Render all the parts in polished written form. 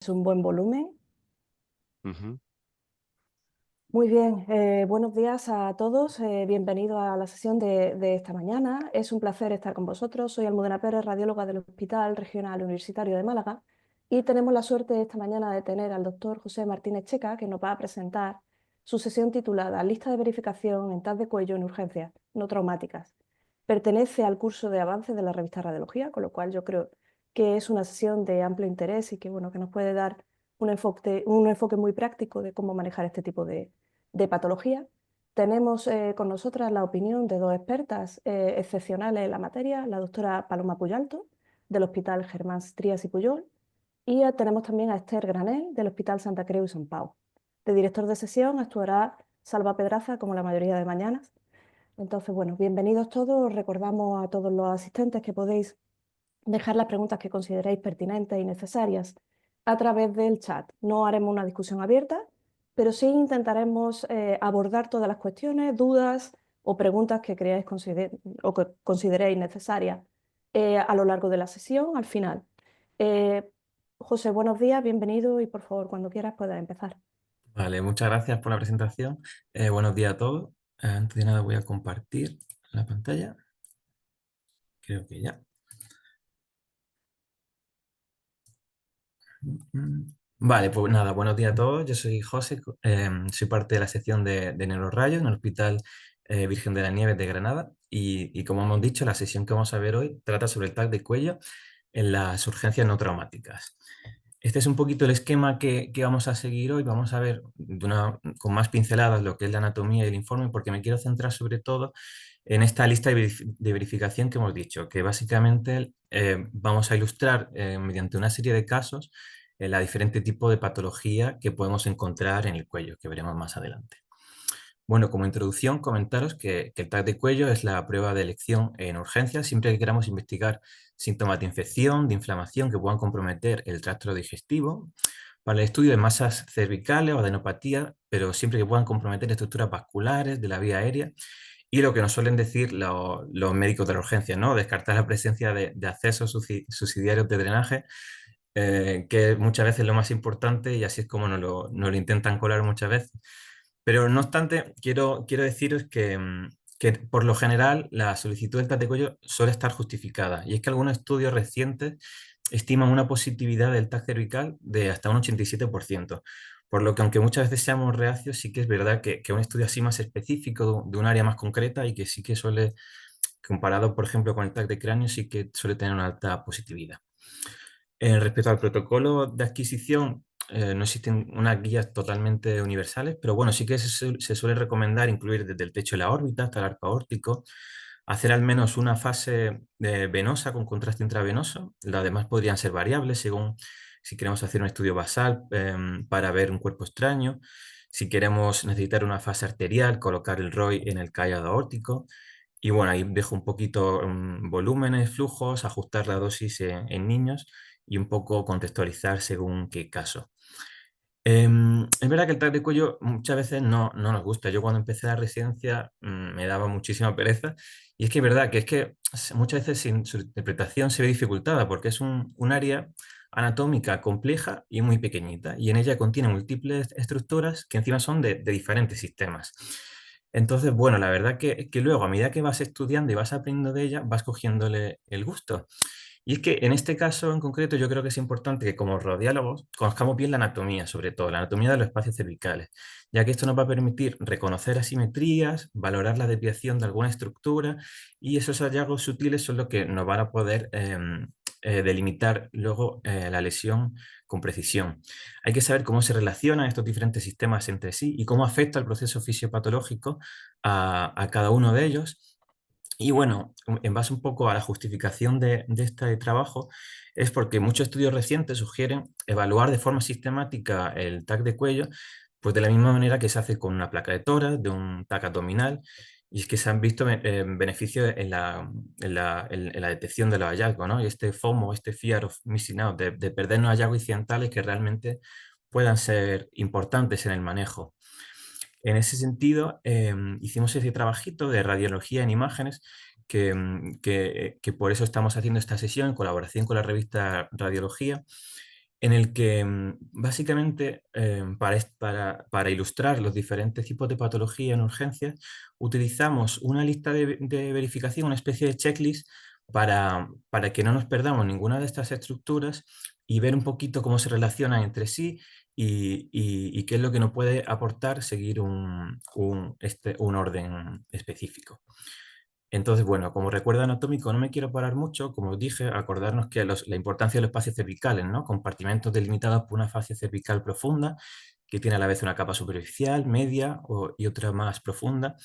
Es un buen volumen. Ujú. Muy bien, buenos días a todos. Bienvenidos a la sesión de esta mañana. Es un placer estar con vosotros. Soy Almudena Pérez, radióloga del Hospital Regional Universitario de Málaga, y tenemos la suerte esta mañana de tener al doctor José Martínez Checa, que nos va a presentar su sesión titulada Lista de verificación en TAC de cuello en urgencias no traumáticas. Pertenece al curso de avance de la revista Radiología, con lo cual yo creo que es una sesión de amplio interés y que, bueno, que nos puede dar un enfoque muy práctico de cómo manejar este tipo de patología. Tenemos con nosotras la opinión de dos expertas excepcionales en la materia, la doctora Paloma Puyalto, del Hospital Germán Trías y Puyol, y tenemos también a Esther Granel, del Hospital Santa Creu y Sant Pau. De director de sesión actuará Salva Pedraza, como la mayoría de mañanas. Entonces, bueno, bienvenidos todos. Recordamos a todos los asistentes que podéis dejar las preguntas que consideréis pertinentes y necesarias a través del chat. No haremos una discusión abierta, pero sí intentaremos abordar todas las cuestiones, dudas o preguntas que creáis o que consideréis necesarias a lo largo de la sesión, al final. Eh, José, buenos días, bienvenido y por favor, cuando quieras puedes empezar. Vale, muchas gracias por la presentación. Buenos días a todos. Antes de nada voy a compartir la pantalla. Creo que ya. Mm. Vale, pues nada, buenos días a todos. Yo soy José, soy parte de la sección de neurorrayos en el Hospital Virgen de las Nieves de Granada y como hemos dicho, la sesión que vamos a ver hoy trata sobre el TAC de cuello en las urgencias no traumáticas. Este es un poquito el esquema que vamos a seguir hoy. Vamos a ver con más pinceladas lo que es la anatomía y el informe, porque me quiero centrar sobre todo en esta lista de verificación que hemos dicho, que básicamente vamos a ilustrar mediante una serie de casos la diferente tipo de patología que podemos encontrar en el cuello, que veremos más adelante. Bueno, como introducción, comentaros que el TAC de cuello es la prueba de elección en urgencias siempre que queramos investigar síntomas de infección, de inflamación que puedan comprometer el tracto digestivo, para el estudio de masas cervicales o adenopatía, pero siempre que puedan comprometer estructuras vasculares de la vía aérea, y lo que nos suelen decir los médicos de la urgencia, ¿no? Descartar la presencia de accesos subsidiarios de drenaje, que muchas veces es lo más importante y así es como nos lo intentan colar muchas veces. Pero no obstante, quiero deciros que por lo general la solicitud del TAC de cuello suele estar justificada. Y es que algunos estudios recientes estiman una positividad del TAC cervical de hasta un 87%. Por lo que aunque muchas veces seamos reacios, sí que es verdad que un estudio así más específico de un área más concreta y que sí que suele, comparado por ejemplo con el TAC de cráneo, sí que suele tener una alta positividad. Respecto al protocolo de adquisición, no existen unas guías totalmente universales, pero bueno, sí que se suele recomendar incluir desde el techo de la órbita hasta el arco aórtico, hacer al menos una fase venosa con contraste intravenoso. Las demás podrían ser variables según si queremos hacer un estudio basal para ver un cuerpo extraño, si queremos necesitar una fase arterial, colocar el ROI en el cállado aórtico. Y bueno, ahí dejo un poquito volúmenes, flujos, ajustar la dosis en niños y un poco contextualizar según qué caso. Es verdad que el TAC de cuello muchas veces no nos gusta. Yo cuando empecé la residencia me daba muchísima pereza y es que es verdad que muchas veces su interpretación se ve dificultada porque es un área anatómica compleja y muy pequeñita y en ella contiene múltiples estructuras que encima son de diferentes sistemas. Entonces, bueno, la verdad que luego a medida que vas estudiando y vas aprendiendo de ella, vas cogiéndole el gusto. Y es que en este caso en concreto yo creo que es importante que como radiólogos conozcamos bien la anatomía, sobre todo la anatomía de los espacios cervicales, ya que esto nos va a permitir reconocer asimetrías, valorar la desviación de alguna estructura y esos hallazgos sutiles son los que nos van a poder delimitar luego la lesión con precisión. Hay que saber cómo se relacionan estos diferentes sistemas entre sí y cómo afecta el proceso fisiopatológico a cada uno de ellos. Y bueno, en base un poco a la justificación de este trabajo, es porque muchos estudios recientes sugieren evaluar de forma sistemática el TAC de cuello, pues de la misma manera que se hace con una placa de tórax, de un TAC abdominal, y es que se han visto beneficios en la detección de los hallazgos, ¿no? Y este FOMO, este fear of missing out, de perdernos hallazgos incidentales que realmente puedan ser importantes en el manejo. En ese sentido, hicimos ese trabajito de radiología en imágenes que por eso estamos haciendo esta sesión en colaboración con la revista Radiología. en el que básicamente para ilustrar los diferentes tipos de patología en urgencias, utilizamos una lista de verificación, una especie de checklist para que no nos perdamos ninguna de estas estructuras y ver un poquito cómo se relacionan entre sí y qué es lo que nos puede aportar seguir un orden específico. Entonces, bueno, como recuerdo anatómico no me quiero parar mucho, como os dije, acordarnos que la importancia de los espacios cervicales, ¿no? Compartimentos delimitados por una fascia cervical profunda, que tiene a la vez una capa superficial, media y otra más profunda.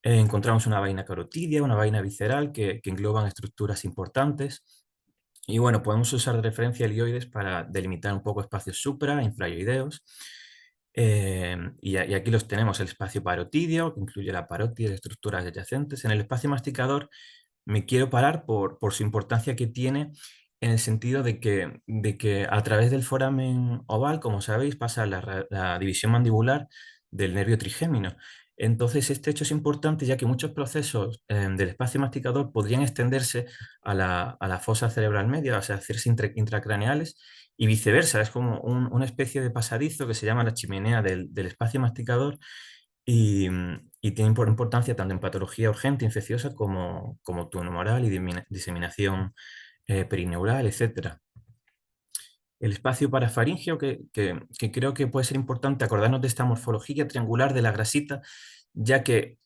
Encontramos una vaina carotidia, una vaina visceral que engloban estructuras importantes. Y bueno, podemos usar de referencia helioides para delimitar un poco espacios supra, infraioideos. Y aquí los tenemos, el espacio parotidio, que incluye la parótida y estructuras adyacentes. En el espacio masticador me quiero parar por su importancia que tiene en el sentido de que a través del foramen oval, como sabéis, pasa la división mandibular del nervio trigémino. Entonces, este hecho es importante ya que muchos procesos del espacio masticador podrían extenderse a la fosa cerebral media, o sea, hacerse intracraneales y viceversa. Es como una especie de pasadizo que se llama la chimenea del espacio masticador y tiene importancia tanto en patología urgente infecciosa como tumoral y diseminación perineural, etcétera. El espacio parafaringeo, que creo que puede ser importante acordarnos de esta morfología triangular de la grasita, ya que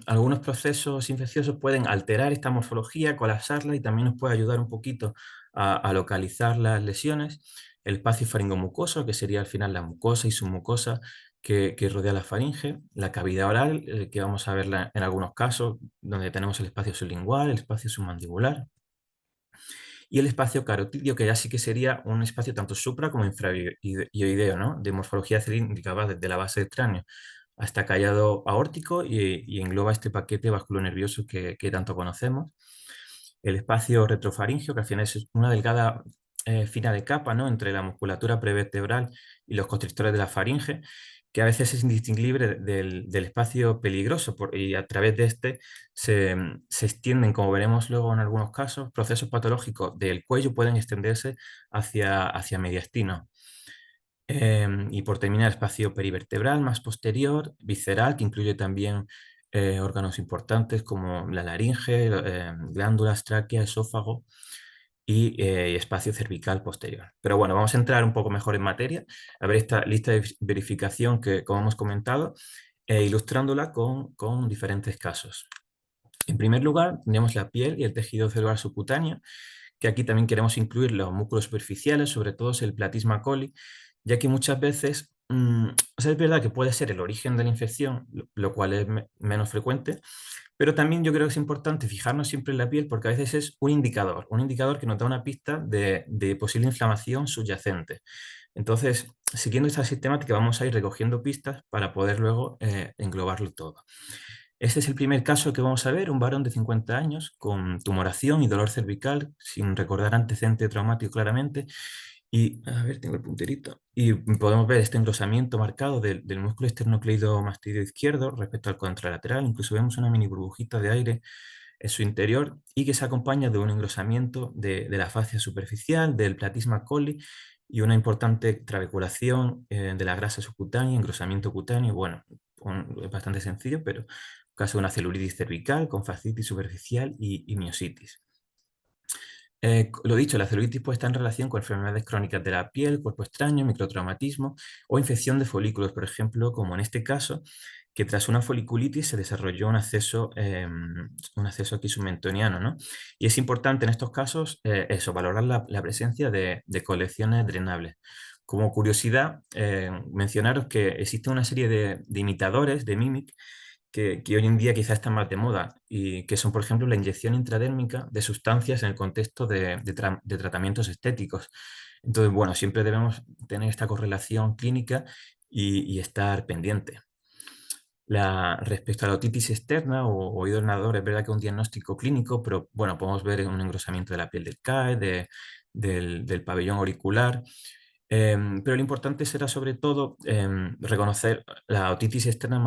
algunos procesos infecciosos pueden alterar esta morfología, colapsarla y también nos puede ayudar un poquito a localizar las lesiones. El espacio faringomucoso, que sería al final la mucosa y submucosa que rodea la faringe. La cavidad oral, que vamos a verla en algunos casos, donde tenemos el espacio sublingual, el espacio submandibular y el espacio carotidio, que ya sí que sería un espacio tanto supra como infraioideo, ¿no? De morfología cilíndrica, va desde la base del cráneo hasta callado aórtico y engloba este paquete vasculonervioso que tanto conocemos. El espacio retrofaringeo, que al final es una delgada fina de capa, ¿no? Entre la musculatura prevertebral y los constrictores de la faringe, que a veces es indistinguible del espacio peligroso y a través de este se extienden, como veremos luego en algunos casos, procesos patológicos del cuello pueden extenderse hacia mediastino. Y por terminar, espacio perivertebral más posterior, visceral, que incluye también órganos importantes como la laringe, glándulas, tráquea, esófago y espacio cervical posterior. Pero bueno, vamos a entrar un poco mejor en materia, a ver esta lista de verificación que, como hemos comentado, ilustrándola con diferentes casos. En primer lugar, tenemos la piel y el tejido celular subcutáneo, que aquí también queremos incluir los músculos superficiales, sobre todo el platisma coli, ya que muchas veces, o sea, es verdad que puede ser el origen de la infección, lo cual es menos frecuente, pero también yo creo que es importante fijarnos siempre en la piel porque a veces es un indicador que nos da una pista de posible inflamación subyacente. Entonces, siguiendo esta sistemática, vamos a ir recogiendo pistas para poder luego englobarlo todo. Este es el primer caso que vamos a ver, un varón de 50 años con tumoración y dolor cervical, sin recordar antecedente traumático claramente. Y, a ver, tengo el punterito. Y podemos ver este engrosamiento marcado del músculo esternocleidomastoideo izquierdo respecto al contralateral. Incluso vemos una mini burbujita de aire en su interior y que se acompaña de un engrosamiento de la fascia superficial, del platisma coli y una importante trabeculación de la grasa subcutánea, engrosamiento cutáneo. Bueno, es bastante sencillo, pero caso de una celulitis cervical con fascitis superficial y miositis. Lo dicho, la celulitis puede estar en relación con enfermedades crónicas de la piel, cuerpo extraño, microtraumatismo o infección de folículos, por ejemplo, como en este caso, que tras una foliculitis se desarrolló un acceso aquí submentoniano, ¿no? Y es importante en estos casos eso, valorar la presencia de colecciones drenables. Como curiosidad, mencionaros que existe una serie de imitadores, de mimic, que hoy en día quizás están más de moda y que son, por ejemplo, la inyección intradérmica de sustancias en el contexto de tratamientos estéticos. Entonces, bueno, siempre debemos tener esta correlación clínica y estar pendiente. Respecto a la otitis externa o oído donador, es verdad que es un diagnóstico clínico, pero bueno, podemos ver un engrosamiento de la piel del CAE, del pabellón auricular, Pero lo importante será sobre todo reconocer la otitis externa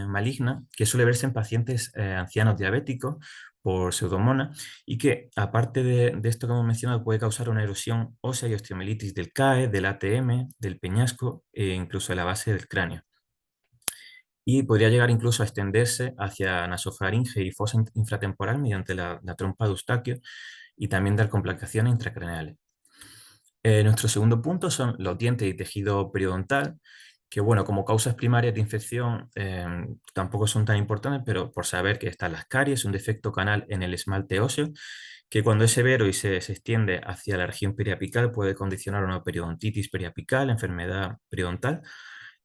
maligna, que suele verse en pacientes ancianos diabéticos por pseudomonas y que, aparte de esto que hemos mencionado, puede causar una erosión ósea y osteomielitis del CAE, del ATM, del peñasco e incluso de la base del cráneo. Y podría llegar incluso a extenderse hacia nasofaringe y fosa infratemporal mediante la trompa de Eustaquio y también dar complicaciones intracraneales. Nuestro segundo punto son los dientes y tejido periodontal, que bueno, como causas primarias de infección tampoco son tan importantes, pero por saber que están las caries, un defecto canal en el esmalte óseo, que cuando es severo y se extiende hacia la región periapical puede condicionar una periodontitis periapical, enfermedad periodontal.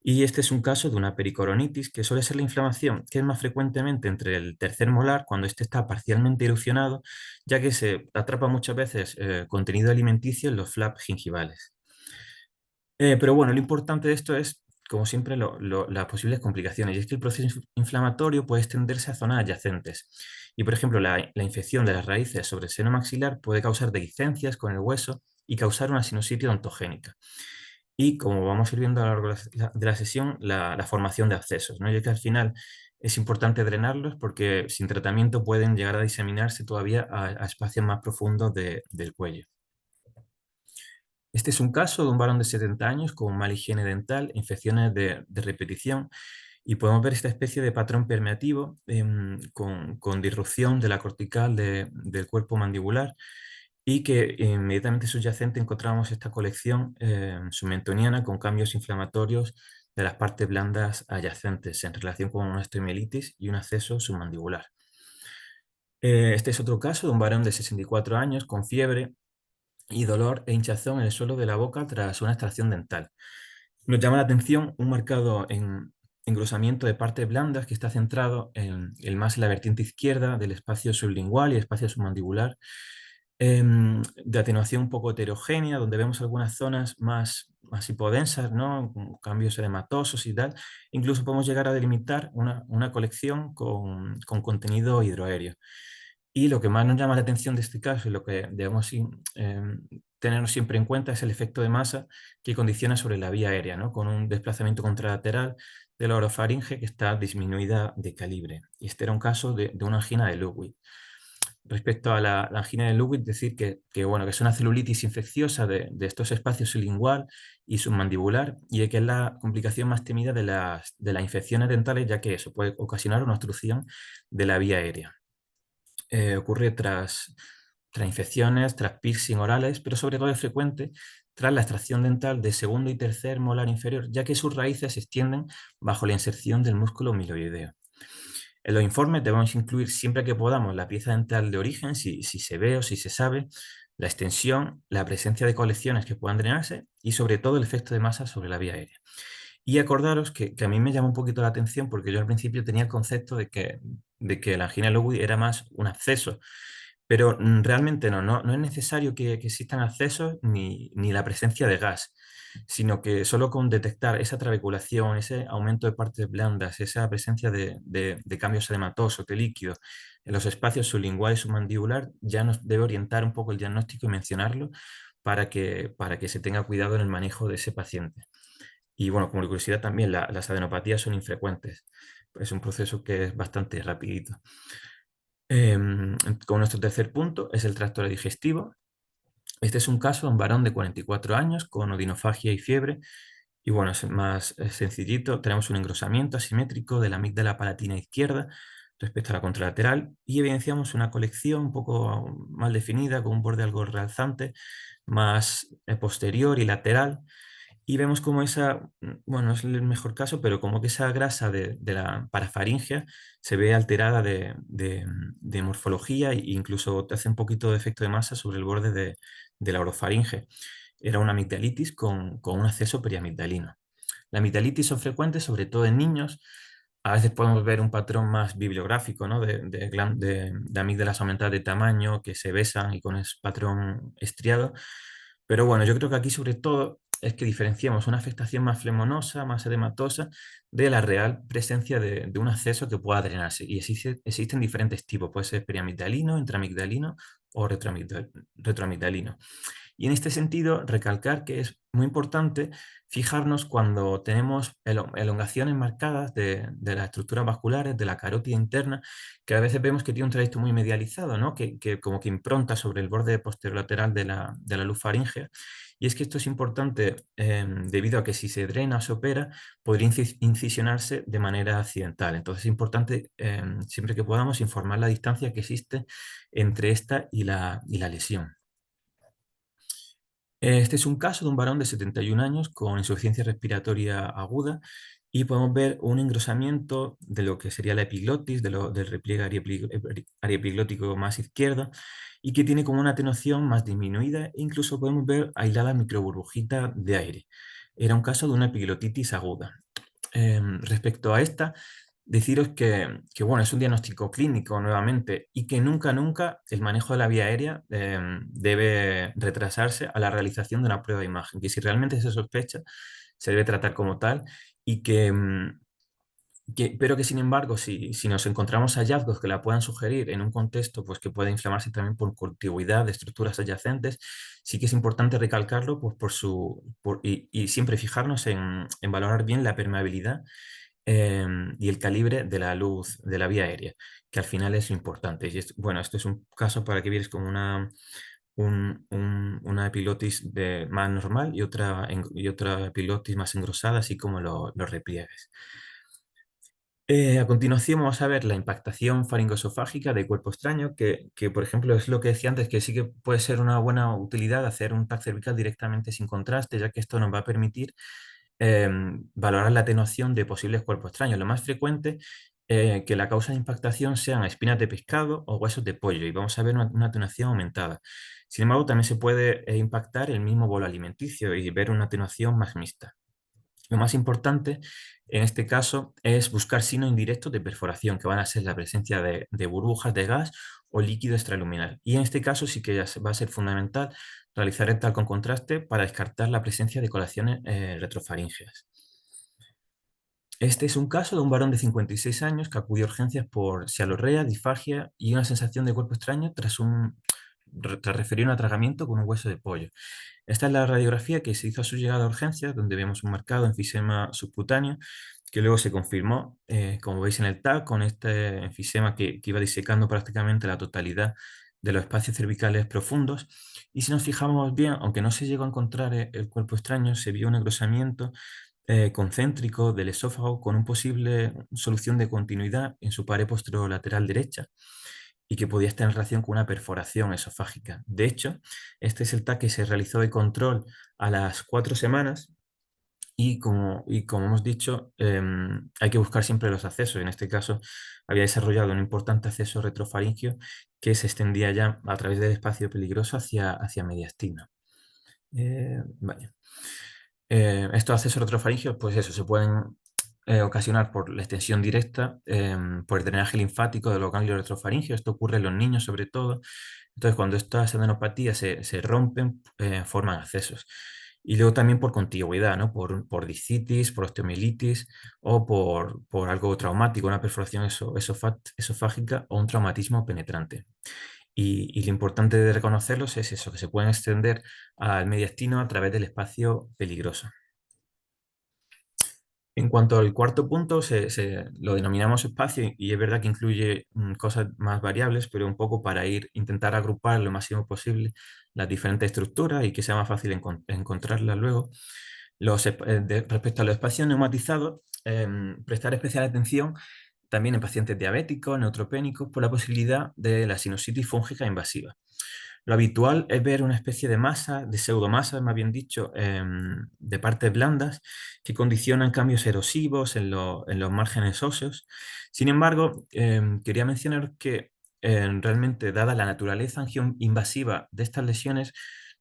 Y este es un caso de una pericoronitis, que suele ser la inflamación que es más frecuentemente entre el tercer molar, cuando este está parcialmente erupcionado, ya que se atrapa muchas veces contenido alimenticio en los flaps gingivales. Pero bueno, lo importante de esto es, como siempre, las posibles complicaciones. Y es que el proceso inflamatorio puede extenderse a zonas adyacentes. Y, por ejemplo, la infección de las raíces sobre el seno maxilar puede causar dehiscencias con el hueso y causar una sinusitis odontogénica. Y como vamos a ir viendo a lo largo de la sesión, la formación de abscesos, ¿no? Ya que al final es importante drenarlos porque sin tratamiento pueden llegar a diseminarse todavía a espacios más profundos del cuello. Este es un caso de un varón de 70 años con mala higiene dental, infecciones de repetición, y podemos ver esta especie de patrón permeativo con disrupción de la cortical del cuerpo mandibular, y que inmediatamente subyacente encontramos esta colección submentoniana con cambios inflamatorios de las partes blandas adyacentes en relación con una osteomielitis y un acceso submandibular. Este es otro caso de un varón de 64 años con fiebre y dolor e hinchazón en el suelo de la boca tras una extracción dental. Nos llama la atención un marcado engrosamiento de partes blandas que está centrado más en la vertiente izquierda del espacio sublingual y espacio submandibular, de atenuación un poco heterogénea, donde vemos algunas zonas más hipodensas, ¿no? Con cambios edematosos y tal. Incluso podemos llegar a delimitar una colección con contenido hidroaéreo. Y lo que más nos llama la atención de este caso y lo que debemos tener siempre en cuenta es el efecto de masa que condiciona sobre la vía aérea, ¿no? Con un desplazamiento contralateral de la orofaringe que está disminuida de calibre. Y este era un caso de una angina de Ludwig. Respecto a la angina de Ludwig, decir bueno, que es una celulitis infecciosa de estos espacios sublingual y submandibular, y que es la complicación más temida de las infecciones dentales, ya que eso puede ocasionar una obstrucción de la vía aérea. Ocurre tras infecciones, tras piercing orales, pero sobre todo es frecuente tras la extracción dental de segundo y tercer molar inferior, ya que sus raíces se extienden bajo la inserción del músculo miloideo. En los informes debemos incluir siempre que podamos la pieza dental de origen, si se ve o si se sabe, la extensión, la presencia de colecciones que puedan drenarse y sobre todo el efecto de masa sobre la vía aérea. Y acordaros que a mí me llama un poquito la atención porque yo al principio tenía el concepto de que la angina de Lowry era más un absceso, pero realmente no es necesario que existan accesos ni la presencia de gas, sino que solo con detectar esa trabeculación, ese aumento de partes blandas, esa presencia de cambios edematosos, de líquidos en los espacios sublingual y submandibular, ya nos debe orientar un poco el diagnóstico y mencionarlo para que se tenga cuidado en el manejo de ese paciente. Y bueno, como curiosidad también, las adenopatías son infrecuentes. Es un proceso que es bastante rapidito. Con nuestro tercer punto es el tracto digestivo. Este es un caso de un varón de 44 años con odinofagia y fiebre. Y bueno, es más sencillito. Tenemos un engrosamiento asimétrico de la amígdala palatina izquierda respecto a la contralateral y evidenciamos una colección un poco mal definida con un borde algo realzante, más posterior y lateral. Y vemos como bueno, es el mejor caso, pero como que esa grasa de la parafaringea se ve alterada de morfología e incluso te hace un poquito de efecto de masa sobre el borde de la orofaringe. Era una amigdalitis con un acceso periamigdalino. La amigdalitis son frecuentes, sobre todo en niños. A veces podemos ver un patrón más bibliográfico, ¿no? de amígdalas aumentadas de tamaño que se besan y con ese patrón estriado. Pero bueno, yo creo que aquí sobre todo es que diferenciamos una afectación más flemonosa, más edematosa, de la real presencia de un acceso que pueda drenarse. Y existen diferentes tipos, puede ser periamigdalino, intramigdalino o retroamigdalino. Y en este sentido, recalcar que es muy importante fijarnos cuando tenemos elongaciones marcadas de las estructuras vasculares, de la carótida interna, que a veces vemos que tiene un trayecto muy medializado, ¿no? Que como que impronta sobre el borde posterolateral de la luz faríngea. Y es que esto es importante debido a que si se drena o se opera, podría incisionarse de manera accidental. Entonces es importante siempre que podamos informar la distancia que existe entre esta y la lesión. Este es un caso de un varón de 71 años con insuficiencia respiratoria aguda y podemos ver un engrosamiento de lo que sería la epiglotis, del repliegue ariepiglótico más izquierdo y que tiene como una atenuación más disminuida e incluso podemos ver aisladas microburbujitas de aire. Era un caso de una epiglotitis aguda. Respecto a esta, deciros que, bueno, es un diagnóstico clínico nuevamente y que nunca el manejo de la vía aérea debe retrasarse a la realización de una prueba de imagen, que si realmente se sospecha, se debe tratar como tal y pero que sin embargo, si nos encontramos hallazgos que la puedan sugerir en un contexto pues, que puede inflamarse también por contigüidad de estructuras adyacentes, sí que es importante recalcarlo pues, y siempre fijarnos en valorar bien la permeabilidad y el calibre de la luz de la vía aérea, que al final es importante. Y bueno, esto es un caso para que veáis como una epilotis más normal y otra epilotis más engrosada, así como los repliegues. A continuación vamos a ver la impactación faringoesofágica de cuerpo extraño, que, por ejemplo es lo que decía antes, que sí que puede ser una buena utilidad hacer un TAC cervical directamente sin contraste, ya que esto nos va a permitir valorar la atenuación de posibles cuerpos extraños. Lo más frecuente que la causa de impactación sean espinas de pescado o huesos de pollo y vamos a ver una atenuación aumentada. Sin embargo, también se puede impactar el mismo bolo alimenticio y ver una atenuación más mixta. Lo más importante en este caso es buscar signos indirectos de perforación, que van a ser la presencia de burbujas de gas o líquido extraluminal. Y en este caso sí que va a ser fundamental realizar el TAC con contraste para descartar la presencia de colaciones retrofaríngeas. Este es un caso de un varón de 56 años que acudió a urgencias por cialorrea, disfagia y una sensación de cuerpo extraño tras referir un atragamiento con un hueso de pollo. Esta es la radiografía que se hizo a su llegada a urgencias, donde vemos un marcado enfisema subcutáneo, que luego se confirmó, como veis en el TAC, con este enfisema que iba disecando prácticamente la totalidad de los espacios cervicales profundos. Y si nos fijamos bien, aunque no se llegó a encontrar el cuerpo extraño, se vio un engrosamiento concéntrico del esófago con una posible solución de continuidad en su pared posterolateral derecha y que podía estar en relación con una perforación esofágica. De hecho, este es el TAC que se realizó de control a las 4 semanas y como hemos dicho, hay que buscar siempre los accesos. En este caso, había desarrollado un importante acceso retrofaringio que se extendía ya a través del espacio peligroso hacia mediastina. Vale. Estos accesos retrofaringios, pues eso, se pueden ocasionar por la extensión directa, por el drenaje linfático de los ganglios retrofaringios. Esto ocurre en los niños sobre todo. Entonces, cuando estas adenopatías se rompen, forman accesos. Y luego también por contigüidad, ¿no? Por discitis, por osteomielitis o por algo traumático, una perforación esofágica o un traumatismo penetrante. Y lo importante de reconocerlos es eso, que se pueden extender al mediastino a través del espacio peligroso. En cuanto al cuarto punto, lo denominamos espacio y es verdad que incluye cosas más variables, pero un poco para intentar agrupar lo máximo posible las diferentes estructuras y que sea más fácil encontrarlas luego. Respecto a los espacios neumatizados, prestar especial atención también en pacientes diabéticos, neutropénicos, por la posibilidad de la sinusitis fúngica invasiva. Lo habitual es ver una especie de masa, de pseudomasa, más bien dicho, de partes blandas que condicionan cambios erosivos en los márgenes óseos. Sin embargo, quería mencionar que realmente, dada la naturaleza angioinvasiva de estas lesiones,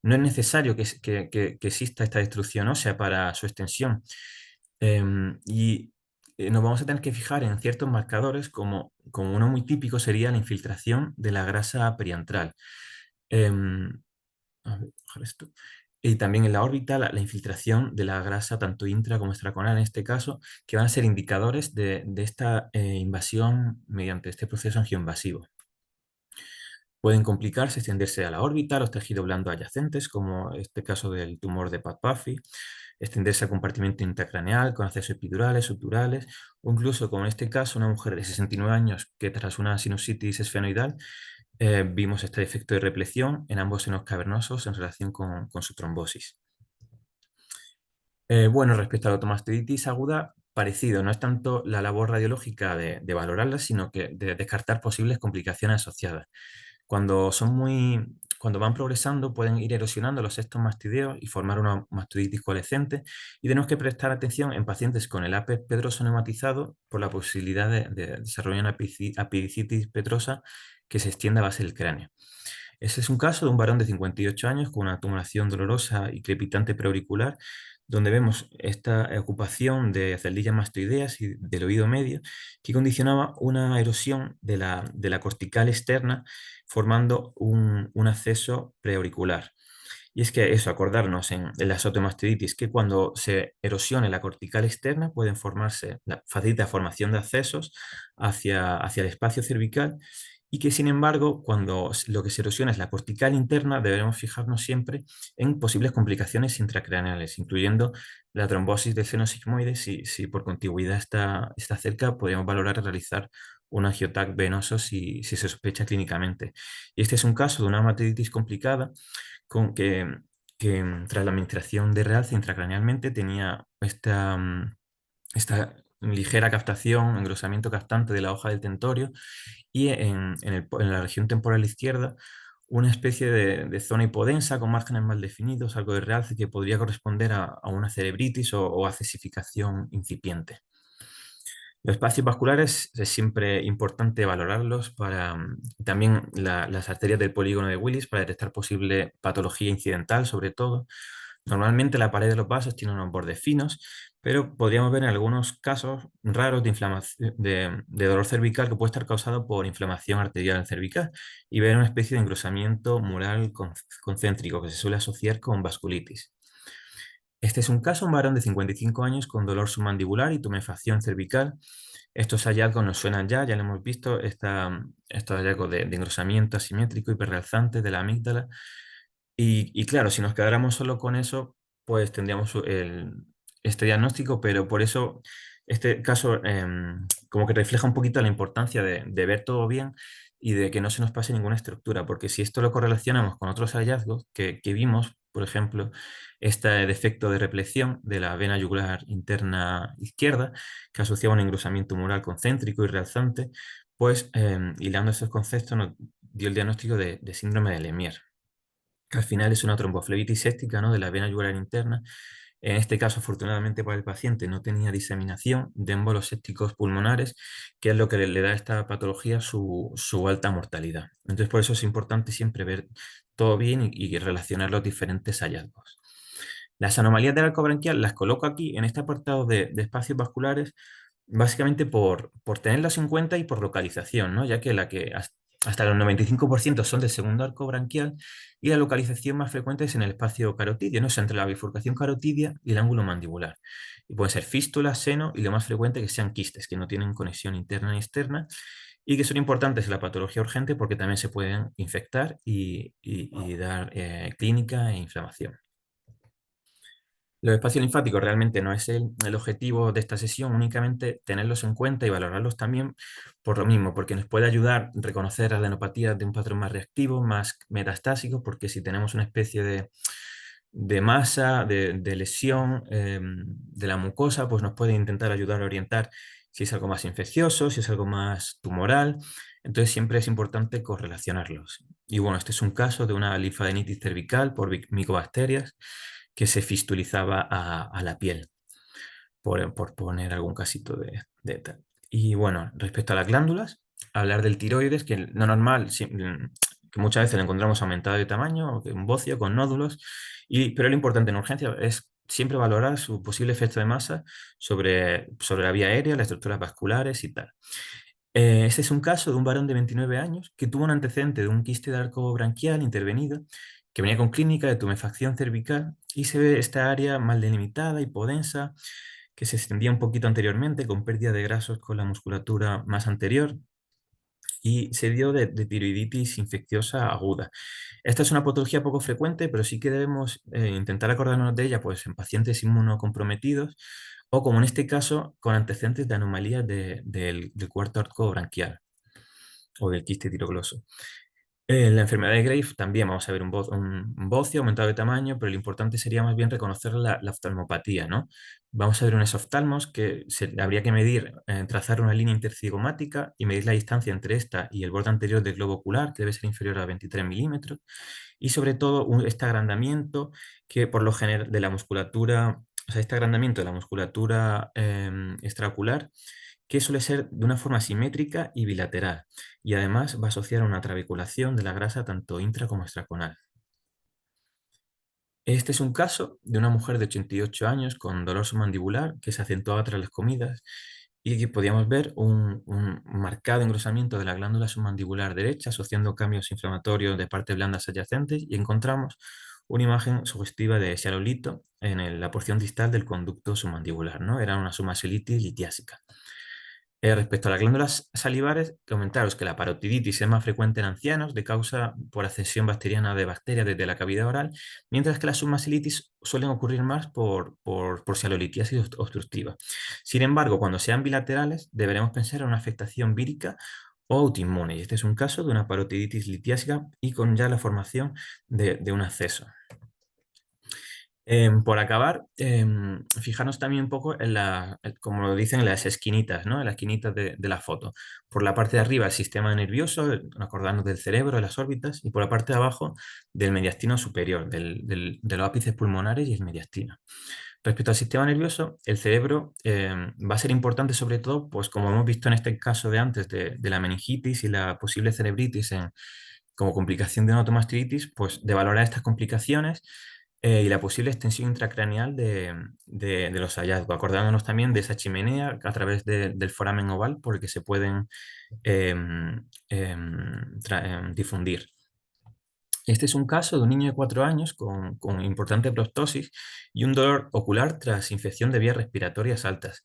no es necesario que exista esta destrucción ósea para su extensión. Y nos vamos a tener que fijar en ciertos marcadores, como uno muy típico sería la infiltración de la grasa periantral. Em, a ver, bajar esto. Y también en la órbita la infiltración de la grasa tanto intra como extracorneal en este caso, que van a ser indicadores de esta invasión mediante este proceso angioinvasivo. Pueden complicarse, extenderse a la órbita, a los tejidos blandos adyacentes, como este caso del tumor de Pat-Puffy, extenderse al compartimento intracraneal con accesos epidurales, subdurales, o incluso, como en este caso, una mujer de 69 años que tras una sinusitis esfenoidal vimos este efecto de repleción en ambos senos cavernosos en relación con su trombosis. Bueno, respecto a la automastitis aguda, parecido, no es tanto la labor radiológica de valorarla, sino que de descartar posibles complicaciones asociadas. Cuando van progresando, pueden ir erosionando los septos mastideos y formar una mastoiditis coalescente, y tenemos que prestar atención en pacientes con el APES pedroso neumatizado por la posibilidad de desarrollar una apendicitis petrosa que se extienda a base del cráneo. Ese es un caso de un varón de 58 años con una tumoración dolorosa y crepitante preauricular, donde vemos esta ocupación de celdillas mastoideas y del oído medio que condicionaba una erosión de la cortical externa, formando un acceso preauricular. Y es que eso, acordarnos en la osteomastiditis, que cuando se erosione la cortical externa pueden formarse, facilita formación de accesos hacia el espacio cervical, y que sin embargo, cuando lo que se erosiona es la cortical interna, debemos fijarnos siempre en posibles complicaciones intracraneales, incluyendo la trombosis del seno sigmoide. Si por contigüidad está cerca, podríamos valorar realizar un angiotac venoso si se sospecha clínicamente. Y este es un caso de una hematitis complicada con que tras la administración de realce intracranealmente tenía esta ligera captación, engrosamiento captante de la hoja del tentorio, y en la región temporal izquierda una especie de zona hipodensa con márgenes mal definidos, algo de realce que podría corresponder a una cerebritis o acesificación incipiente. Los espacios vasculares es siempre importante valorarlos para también las arterias del polígono de Willis para detectar posible patología incidental, sobre todo. Normalmente la pared de los vasos tiene unos bordes finos, pero podríamos ver en algunos casos raros de inflamación, de dolor cervical que puede estar causado por inflamación arterial cervical, y ver una especie de engrosamiento mural concéntrico que se suele asociar con vasculitis. Este es un caso, un varón de 55 años con dolor submandibular y tumefacción cervical. Estos hallazgos nos suenan ya lo hemos visto, estos hallazgos de engrosamiento asimétrico hiperrealzante de la amígdala. Y claro, si nos quedáramos solo con eso, pues tendríamos este diagnóstico, pero por eso este caso como que refleja un poquito la importancia de ver todo bien y de que no se nos pase ninguna estructura, porque si esto lo correlacionamos con otros hallazgos que vimos, por ejemplo, este defecto de repleción de la vena yugular interna izquierda, que asociaba un engrosamiento mural concéntrico y realzante, pues hilando esos conceptos nos dio el diagnóstico de síndrome de Lemierre, que al final es una tromboflebitis séptica, ¿no?, de la vena yugular interna. En este caso, afortunadamente para el paciente, no tenía diseminación de émbolos sépticos pulmonares, que es lo que le da a esta patología su alta mortalidad. Entonces, por eso es importante siempre ver todo bien y relacionar los diferentes hallazgos. Las anomalías del arco branquial las coloco aquí en este apartado de espacios vasculares, básicamente por tenerlas en cuenta y por localización, ¿no? Ya que hasta el 95% son del segundo arco branquial, y la localización más frecuente es en el espacio carotidio, ¿no? Es entre la bifurcación carotidia y el ángulo mandibular. Y pueden ser fístulas, seno, y lo más frecuente que sean quistes, que no tienen conexión interna ni externa, y que son importantes en la patología urgente porque también se pueden infectar y dar clínica e inflamación. Los espacios linfáticos realmente no es el objetivo de esta sesión, únicamente tenerlos en cuenta y valorarlos también por lo mismo, porque nos puede ayudar a reconocer adenopatías de un patrón más reactivo, más metastásico, porque si tenemos una especie de masa, de lesión de la mucosa, pues nos puede intentar ayudar a orientar si es algo más infeccioso, si es algo más tumoral. Entonces siempre es importante correlacionarlos. Y bueno, este es un caso de una linfadenitis cervical por micobacterias que se fistulizaba a la piel, por poner algún casito de tal. Y bueno, respecto a las glándulas, hablar del tiroides, que no normal, que muchas veces lo encontramos aumentado de tamaño, o que un bocio con nódulos, pero lo importante en urgencia es siempre valorar su posible efecto de masa sobre la vía aérea, las estructuras vasculares y tal. Este es un caso de un varón de 29 años que tuvo un antecedente de un quiste de arco branquial intervenido, que venía con clínica de tumefacción cervical, y se ve esta área mal delimitada, hipodensa, que se extendía un poquito anteriormente con pérdida de grasos con la musculatura más anterior. y se dio de tiroiditis infecciosa aguda. Esta es una patología poco frecuente, pero sí que debemos intentar acordarnos de ella pues, en pacientes inmunocomprometidos o, como en este caso, con antecedentes de anomalías del cuarto arco branquial o del quiste tirogloso. En la enfermedad de Graves también vamos a ver un bocio aumentado de tamaño, pero lo importante sería más bien reconocer la oftalmopatía, ¿no? Vamos a ver un esoftalmos que habría que medir, trazar una línea intercigomática y medir la distancia entre esta y el borde anterior del globo ocular, que debe ser inferior a 23 milímetros, y sobre todo este agrandamiento que por lo general de la musculatura, o sea, este agrandamiento de la musculatura extraocular, que suele ser de una forma simétrica y bilateral, y además va a asociar a una trabeculación de la grasa tanto intra como extraconal. Este es un caso de una mujer de 88 años con dolor submandibular que se acentuaba tras las comidas y que podíamos ver un marcado engrosamiento de la glándula submandibular derecha asociando cambios inflamatorios de partes blandas adyacentes, y encontramos una imagen sugestiva de xarolito en la porción distal del conducto submandibular, ¿no? Era una sumaselitis litiásica. Respecto a las glándulas salivares, comentaros que la parotiditis es más frecuente en ancianos de causa por accesión bacteriana de bacterias desde la cavidad oral, mientras que las submasilitis suelen ocurrir más por sialolitiasis obstructiva. Sin embargo, cuando sean bilaterales, deberemos pensar en una afectación vírica o autoinmune, y este es un caso de una parotiditis litiásica y con ya la formación de un acceso. Por acabar, fijarnos también un poco como lo dicen, en las esquinitas, ¿no? En las esquinitas de la foto. Por la parte de arriba el sistema nervioso, acordarnos del cerebro, de las órbitas, y por la parte de abajo del mediastino superior, de los ápices pulmonares y el mediastino. Respecto al sistema nervioso, el cerebro va a ser importante sobre todo, pues como hemos visto en este caso de antes de la meningitis y la posible cerebritis como complicación de una automastitis, pues de valorar estas complicaciones y la posible extensión intracraneal de los hallazgos, acordándonos también de esa chimenea a través del foramen oval por el que se pueden difundir. Este es un caso de un niño de 4 años con importante proptosis y un dolor ocular tras infección de vías respiratorias altas.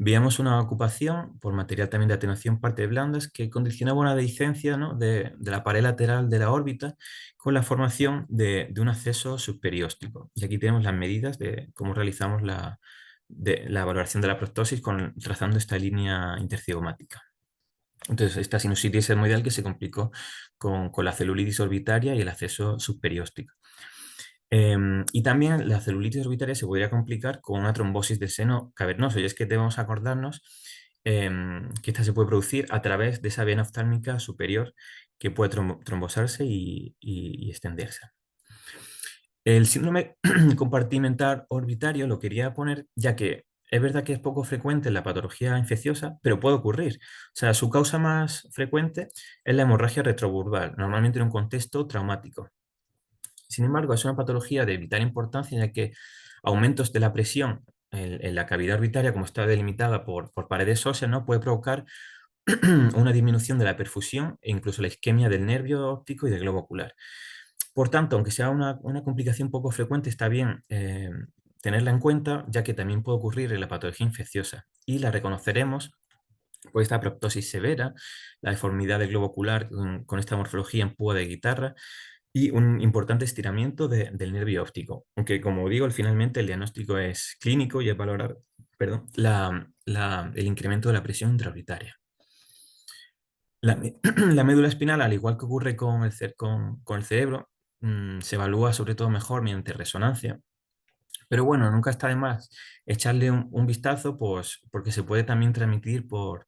Veíamos una ocupación por material también de atenuación partes blandas que condicionaba una dehiscencia, ¿no? de la pared lateral de la órbita con la formación de un acceso subperióstico. Y aquí tenemos las medidas de cómo realizamos la valoración de la proptosis trazando esta línea intercigomática. Entonces, esta sinusitis hermoidal que se complicó con la celulitis orbitaria y el acceso subperióstico. Y también la celulitis orbitaria se podría complicar con una trombosis del seno cavernoso, y es que debemos acordarnos que esta se puede producir a través de esa vena oftálmica superior que puede trombosarse y extenderse. El síndrome compartimental orbitario lo quería poner ya que es verdad que es poco frecuente en la patología infecciosa, pero puede ocurrir. O sea, su causa más frecuente es la hemorragia retroburbal, normalmente en un contexto traumático. Sin embargo, es una patología de vital importancia ya que aumentos de la presión en la cavidad orbitaria, como está delimitada por paredes óseas, ¿no? Puede provocar una disminución de la perfusión e incluso la isquemia del nervio óptico y del globo ocular. Por tanto, aunque sea una complicación poco frecuente, está bien tenerla en cuenta, ya que también puede ocurrir en la patología infecciosa y la reconoceremos por esta proptosis severa, la deformidad del globo ocular con esta morfología en púa de guitarra y un importante estiramiento del nervio óptico. Aunque, como digo, finalmente el diagnóstico es clínico y es valorar, perdón, el incremento de la presión intraorbitaria. La médula espinal, al igual que ocurre con el cerebro, se evalúa sobre todo mejor mediante resonancia. Pero bueno, nunca está de más echarle un vistazo, pues, porque se puede también transmitir por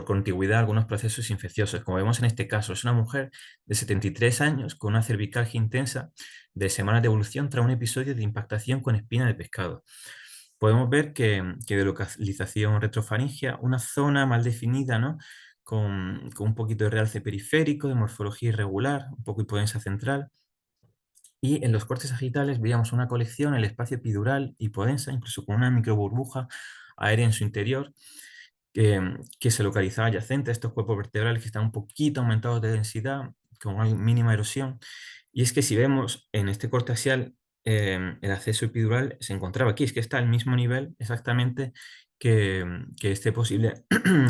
contigüidad a algunos procesos infecciosos. Como vemos en este caso, es una mujer de 73 años con una cervicalgia intensa de semanas de evolución tras un episodio de impactación con espina de pescado. Podemos ver que de localización retrofaringia, una zona mal definida, ¿no? Con un poquito de realce periférico, de morfología irregular, un poco hipodensa central. Y en los cortes sagitales veíamos una colección, el espacio epidural, hipodensa, incluso con una microburbuja aérea en su interior, que se localizaba adyacente a estos cuerpos vertebrales que están un poquito aumentados de densidad, con una mínima erosión. Y es que si vemos en este corte axial, el acceso epidural se encontraba aquí, es que está al mismo nivel exactamente que este posible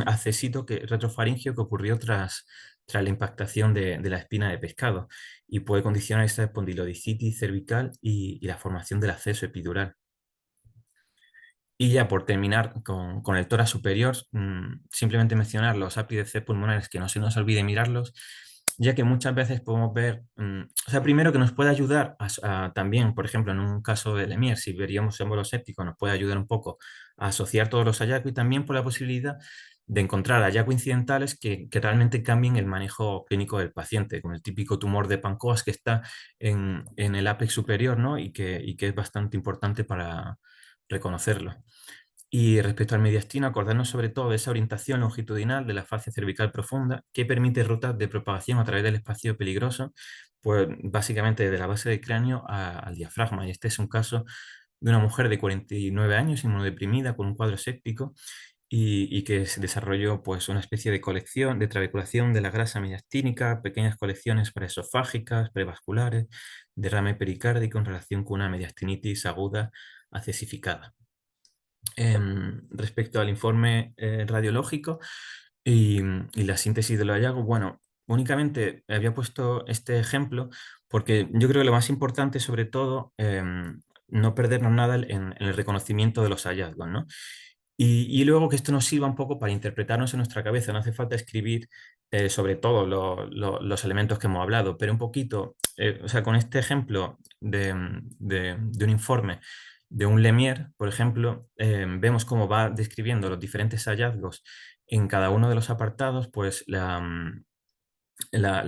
accesito retrofaringeo que ocurrió tras la impactación de la espina de pescado y puede condicionar esta espondilodicitis cervical y la formación del acceso epidural. Y ya por terminar con el tórax superior, simplemente mencionar los ápices pulmonares, que no se nos olvide mirarlos, ya que muchas veces podemos ver, o sea, primero que nos puede ayudar también, por ejemplo, en un caso de Lemierre, si veríamos émbolo séptico, nos puede ayudar un poco a asociar todos los hallazgos y también por la posibilidad de encontrar hallazgos incidentales que realmente cambien el manejo clínico del paciente, con el típico tumor de Pancoas que está en el ápex superior, ¿no? Y que es bastante importante para reconocerlo. Y respecto al mediastino, acordarnos sobre todo de esa orientación longitudinal de la fascia cervical profunda que permite rutas de propagación a través del espacio peligroso, pues básicamente desde la base del cráneo al diafragma. Y este es un caso de una mujer de 49 años, inmunodeprimida, con un cuadro séptico y que se desarrolló pues una especie de colección, de trabeculación de la grasa mediastínica, pequeñas colecciones paraesofágicas, prevasculares, derrame pericárdico en relación con una mediastinitis aguda accesificada. Respecto al informe radiológico y la síntesis de los hallazgos, bueno, únicamente había puesto este ejemplo porque yo creo que lo más importante, sobre todo, no perdernos nada en el reconocimiento de los hallazgos, ¿no? Y luego que esto nos sirva un poco para interpretarnos en nuestra cabeza. No hace falta escribir sobre todo los elementos que hemos hablado, pero un poquito, o sea, con este ejemplo de un informe de un Lemierre, por ejemplo, vemos cómo va describiendo los diferentes hallazgos en cada uno de los apartados, pues la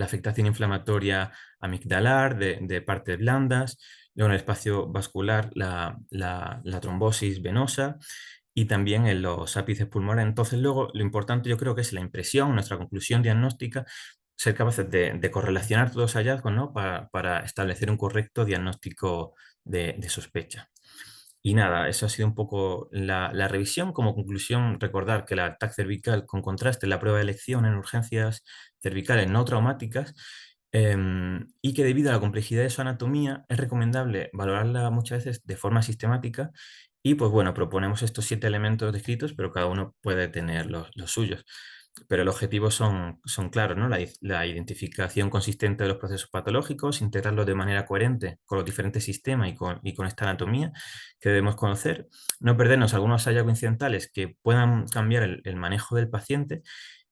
afectación inflamatoria amigdalar de partes blandas, luego en el espacio vascular la trombosis venosa y también en los ápices pulmonares. Entonces, luego lo importante yo creo que es la impresión, nuestra conclusión diagnóstica, ser capaces de correlacionar todos los hallazgos, ¿no? Para establecer un correcto diagnóstico de sospecha. Y nada, eso ha sido un poco la revisión. Como conclusión, recordar que la TAC cervical con contraste es la prueba de elección en urgencias cervicales no traumáticas y que debido a la complejidad de su anatomía es recomendable valorarla muchas veces de forma sistemática y pues bueno, proponemos estos 7 elementos descritos, pero cada uno puede tener los suyos. Pero el objetivo son claros, ¿no? La identificación consistente de los procesos patológicos, integrarlos de manera coherente con los diferentes sistemas y con esta anatomía que debemos conocer, no perdernos algunos hallazgos incidentales que puedan cambiar el manejo del paciente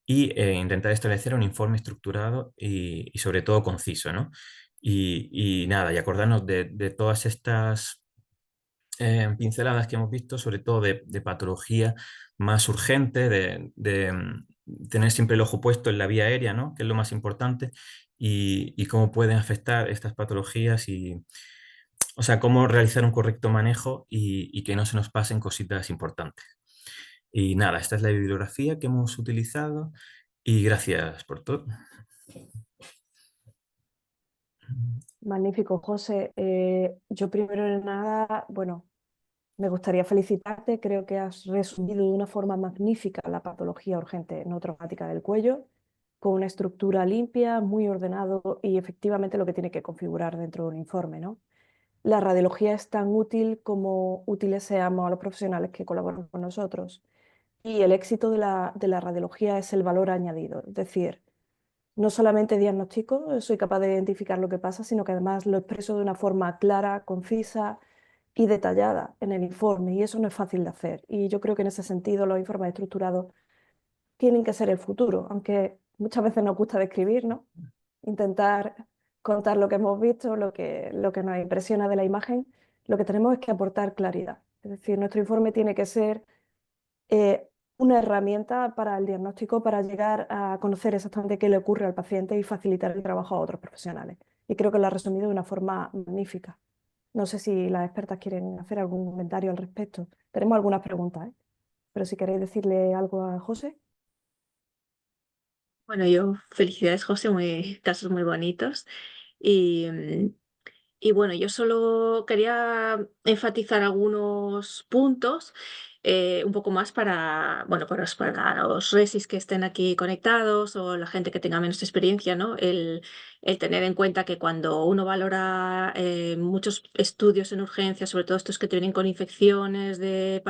y intentar establecer un informe estructurado y sobre todo conciso, ¿no? Y nada, y acordarnos de todas estas pinceladas que hemos visto, sobre todo de patología más urgente, tener siempre el ojo puesto en la vía aérea, ¿no? Que es lo más importante, y cómo pueden afectar estas patologías y, o sea, cómo realizar un correcto manejo y que no se nos pasen cositas importantes. Y nada, esta es la bibliografía que hemos utilizado y gracias por todo. Magnífico, José. Yo primero de nada, bueno, me gustaría felicitarte. Creo que has resumido de una forma magnífica la patología urgente no traumática del cuello, con una estructura limpia, muy ordenado y efectivamente lo que tiene que configurar dentro de un informe, ¿no? La radiología es tan útil como útiles seamos a los profesionales que colaboran con nosotros. Y el éxito de la radiología es el valor añadido. Es decir, no solamente diagnostico, soy capaz de identificar lo que pasa, sino que además lo expreso de una forma clara, concisa y detallada en el informe. Y eso no es fácil de hacer. Y yo creo que en ese sentido los informes estructurados tienen que ser el futuro, aunque muchas veces nos gusta describir, ¿no? Intentar contar lo que hemos visto, lo que nos impresiona de la imagen. Lo que tenemos es que aportar claridad. Es decir, nuestro informe tiene que ser eh, una herramienta para el diagnóstico, para llegar a conocer exactamente qué le ocurre al paciente y facilitar el trabajo a otros profesionales. Y creo que lo ha resumido de una forma magnífica. No sé si las expertas quieren hacer algún comentario al respecto. Tenemos algunas preguntas, ¿eh? Pero si queréis decirle algo a José. Bueno, yo felicidades, José, muy, casos muy bonitos. Y, y bueno, yo solo quería enfatizar algunos puntos un poco más para, bueno, para los resis que estén aquí conectados o la gente que tenga menos experiencia, ¿no? El tener en cuenta que cuando uno valora muchos estudios en urgencia, sobre todo estos que te vienen con infecciones de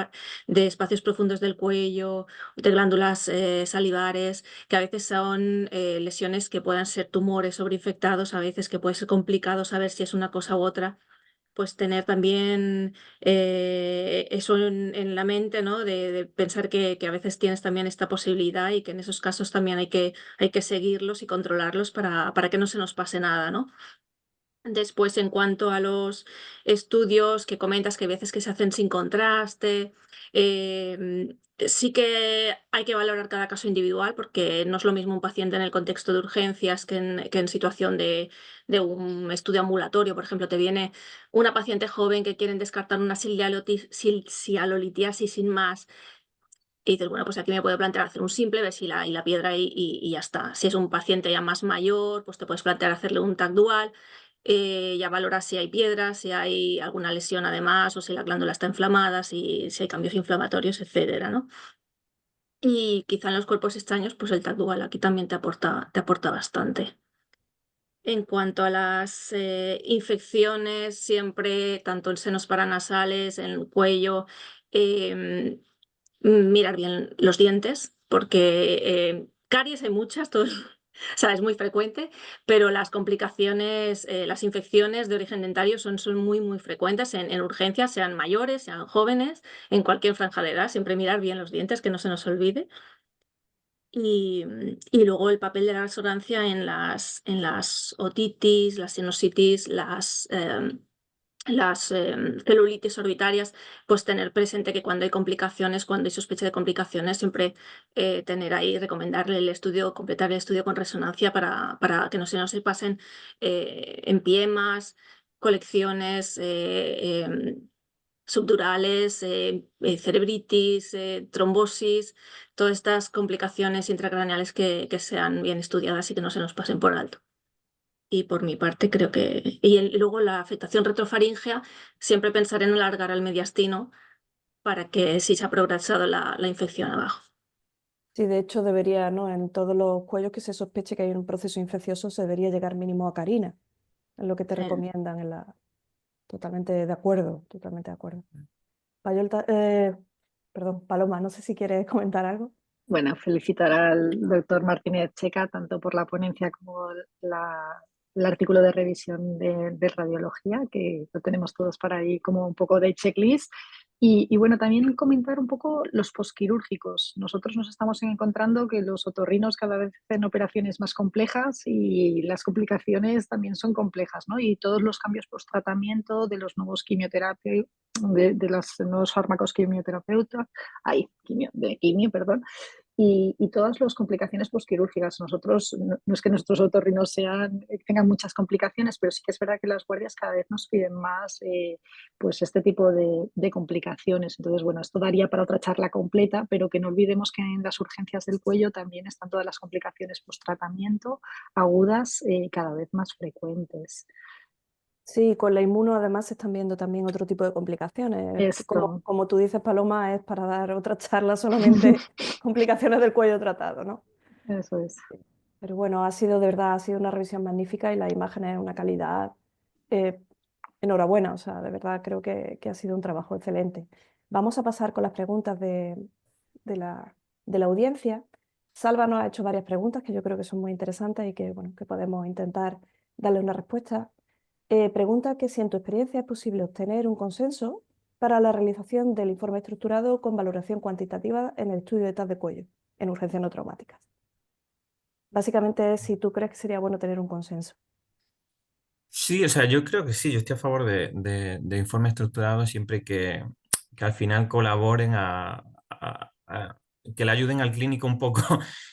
espacios profundos del cuello, de glándulas salivares, que a veces son lesiones que puedan ser tumores sobreinfectados, a veces que puede ser complicado saber si es una cosa u otra, pues tener también eso en la mente, ¿no? De pensar que a veces tienes también esta posibilidad y que en esos casos también hay que seguirlos y controlarlos para que no se nos pase nada, ¿no? Después, en cuanto a los estudios que comentas que hay veces que se hacen sin contraste, sí que hay que valorar cada caso individual porque no es lo mismo un paciente en el contexto de urgencias que en situación de un estudio ambulatorio. Por ejemplo, te viene una paciente joven que quieren descartar una sialolitiasis sin más. Y dices, bueno, pues aquí me puedo plantear hacer un simple, ver si y la piedra y ya está. Si es un paciente ya más mayor, pues te puedes plantear hacerle un TAC dual, ya valoras si hay piedras, si hay alguna lesión además, o si la glándula está inflamada, si hay cambios inflamatorios, etcétera, ¿no? Y quizá en los cuerpos extraños, pues el TAC dual aquí también te aporta bastante. En cuanto a las infecciones, siempre, tanto en senos paranasales, en el cuello, em, mirar bien los dientes, porque caries hay muchas, o sea, es muy frecuente, pero las complicaciones, las infecciones de origen dentario son muy, muy frecuentes en urgencias, sean mayores, sean jóvenes, en cualquier franja de edad. Siempre mirar bien los dientes, que no se nos olvide. Y luego el papel de la resonancia en las otitis, las sinusitis, las celulitis orbitarias, pues tener presente que cuando hay complicaciones, cuando hay sospecha de complicaciones, siempre tener ahí, recomendarle el estudio, completar el estudio con resonancia para que no se nos pasen empiemas, colecciones subdurales, cerebritis, trombosis, todas estas complicaciones intracraneales que sean bien estudiadas y que no se nos pasen por alto. Y por mi parte creo que... Y luego la afectación retrofaríngea, siempre pensar en alargar el mediastino para que si se ha progresado la infección abajo. Sí, de hecho debería, ¿no? En todos los cuellos que se sospeche que hay un proceso infeccioso se debería llegar mínimo a carina, es lo que te Eh, recomiendan en la... Totalmente de acuerdo, totalmente de acuerdo. Perdón, Paloma, no sé si quieres comentar algo. Bueno, felicitar al doctor Martínez Checa tanto por la ponencia como el artículo de revisión de radiología, que lo tenemos todos para ahí como un poco de checklist. Y bueno, también comentar un poco los posquirúrgicos. Nosotros nos estamos encontrando que los otorrinos cada vez hacen operaciones más complejas y las complicaciones también son complejas, ¿no? Y todos los cambios post-tratamiento de los nuevos quimioterapias, de los nuevos fármacos quimioterapeutas, de quimio, perdón, y todas las complicaciones posquirúrgicas. Nosotros, no es que nuestros otorrinos tengan muchas complicaciones, pero sí que es verdad que las guardias cada vez nos piden más pues este tipo de complicaciones. Entonces, bueno, esto daría para otra charla completa, pero que no olvidemos que en las urgencias del cuello también están todas las complicaciones post-tratamiento agudas cada vez más frecuentes. Sí, con la inmuno además se están viendo también otro tipo de complicaciones. Esto. Como tú dices, Paloma, es para dar otra charla solamente complicaciones del cuello tratado, ¿no? Eso es. Pero bueno, ha sido de verdad, ha sido una revisión magnífica y la imagen es una calidad eh, enhorabuena, o sea, de verdad creo que ha sido un trabajo excelente. Vamos a pasar con las preguntas de de la audiencia. Salva nos ha hecho varias preguntas que yo creo que son muy interesantes y que, bueno, que podemos intentar darle una respuesta. Pregunta que si en tu experiencia es posible obtener un consenso para la realización del informe estructurado con valoración cuantitativa en el estudio de TAC de cuello en urgencias no traumáticas. Básicamente es si tú crees que sería bueno tener un consenso. Sí, o sea, yo creo que sí, yo estoy a favor de informes estructurados siempre que al final colaboren que le ayuden al clínico un poco,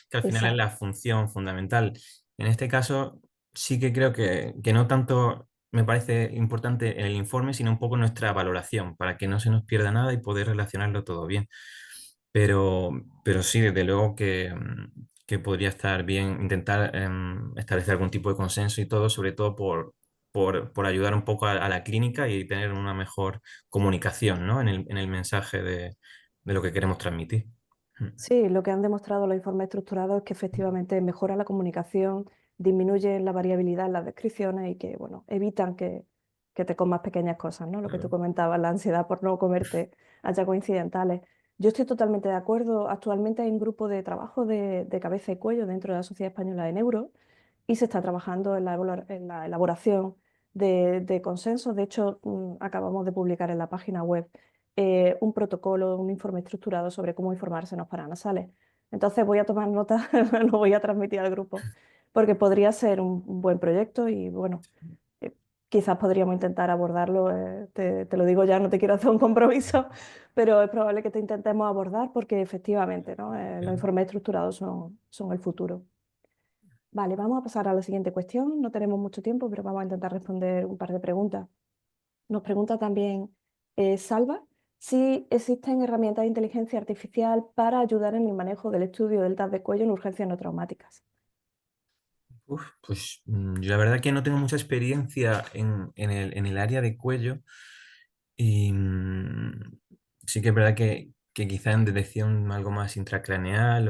que al final es Exacto. la función fundamental. En este caso, sí que creo que no tanto me parece importante el informe, sino un poco nuestra valoración, para que no se nos pierda nada y poder relacionarlo todo bien. Pero, pero sí, desde luego que podría estar bien intentar establecer algún tipo de consenso y todo, sobre todo por ayudar un poco a la clínica y tener una mejor comunicación, ¿no? En el mensaje de lo que queremos transmitir. Sí, lo que han demostrado los informes estructurados es que efectivamente mejora la comunicación, disminuye la variabilidad en las descripciones y que, bueno, evitan que te comas pequeñas cosas, ¿no? Lo que tú comentabas, la ansiedad por no comerte hallazgos incidentales. Yo estoy totalmente de acuerdo. Actualmente hay un grupo de trabajo de cabeza y cuello dentro de la Sociedad Española de Neuro y se está trabajando en en la elaboración de consensos. De hecho, acabamos de publicar en la página web un protocolo, un informe estructurado sobre cómo informarse en los paranasales. Entonces voy a tomar nota, lo voy a transmitir al grupo, porque podría ser un buen proyecto y bueno, eh, quizás podríamos intentar abordarlo. Te lo digo ya, no te quiero hacer un compromiso, pero es probable que te intentemos abordar porque efectivamente, ¿no? Los informes estructurados son el futuro. Vale, vamos a pasar a la siguiente cuestión. No tenemos mucho tiempo, pero vamos a intentar responder un par de preguntas. Nos pregunta también Salva si existen herramientas de inteligencia artificial para ayudar en el manejo del estudio del TAC de cuello en urgencias no traumáticas. Pues yo la verdad que no tengo mucha experiencia en el área de cuello y sí que es verdad que quizá en detección algo más intracraneal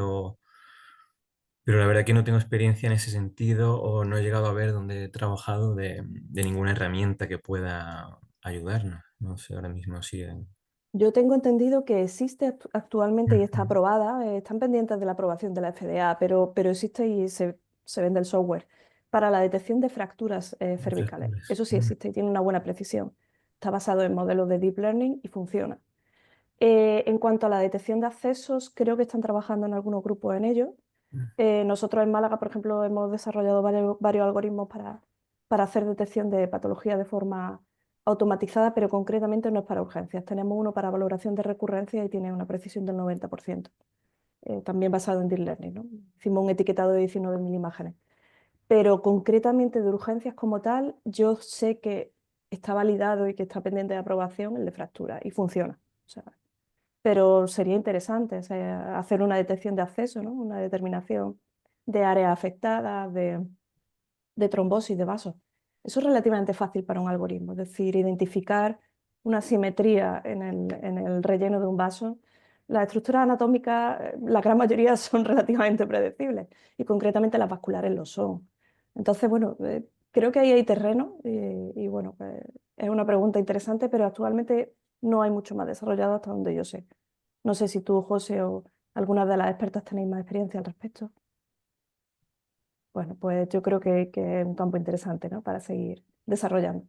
pero la verdad que no tengo experiencia en ese sentido o no he llegado a ver donde he trabajado de ninguna herramienta que pueda ayudarnos. No sé ahora mismo si... Yo tengo entendido que existe actualmente y está Ujú. aprobada, están pendientes de la aprobación de la FDA, pero existe y se vende el software para la detección de fracturas cervicales. Fracturas. Eso sí existe y tiene una buena precisión. Está basado en modelos de deep learning y funciona. En cuanto a la detección de accesos, creo que están trabajando en algunos grupos en ello. Nosotros en Málaga, por ejemplo, hemos desarrollado varios algoritmos para hacer detección de patología de forma automatizada, pero concretamente no es para urgencias. Tenemos uno para valoración de recurrencia y tiene una precisión del 90%, también basado en Deep Learning, ¿no? Hicimos un etiquetado de 19.000 imágenes. Pero concretamente de urgencias como tal, yo sé que está validado y que está pendiente de aprobación el de fractura y funciona. O sea, pero sería interesante, o sea, hacer una detección de acceso, ¿no? Una determinación de áreas afectadas, de trombosis de vasos. Eso es relativamente fácil para un algoritmo, es decir, identificar una simetría en el relleno de un vaso. Las estructuras anatómicas, la gran mayoría son relativamente predecibles y concretamente las vasculares lo son. Entonces, bueno, creo que ahí hay terreno y bueno, es una pregunta interesante, pero actualmente no hay mucho más desarrollado hasta donde yo sé. No sé si tú, José, o alguna de las expertas tenéis más experiencia al respecto. Bueno, pues yo creo que es un campo interesante, ¿no? Para seguir desarrollando.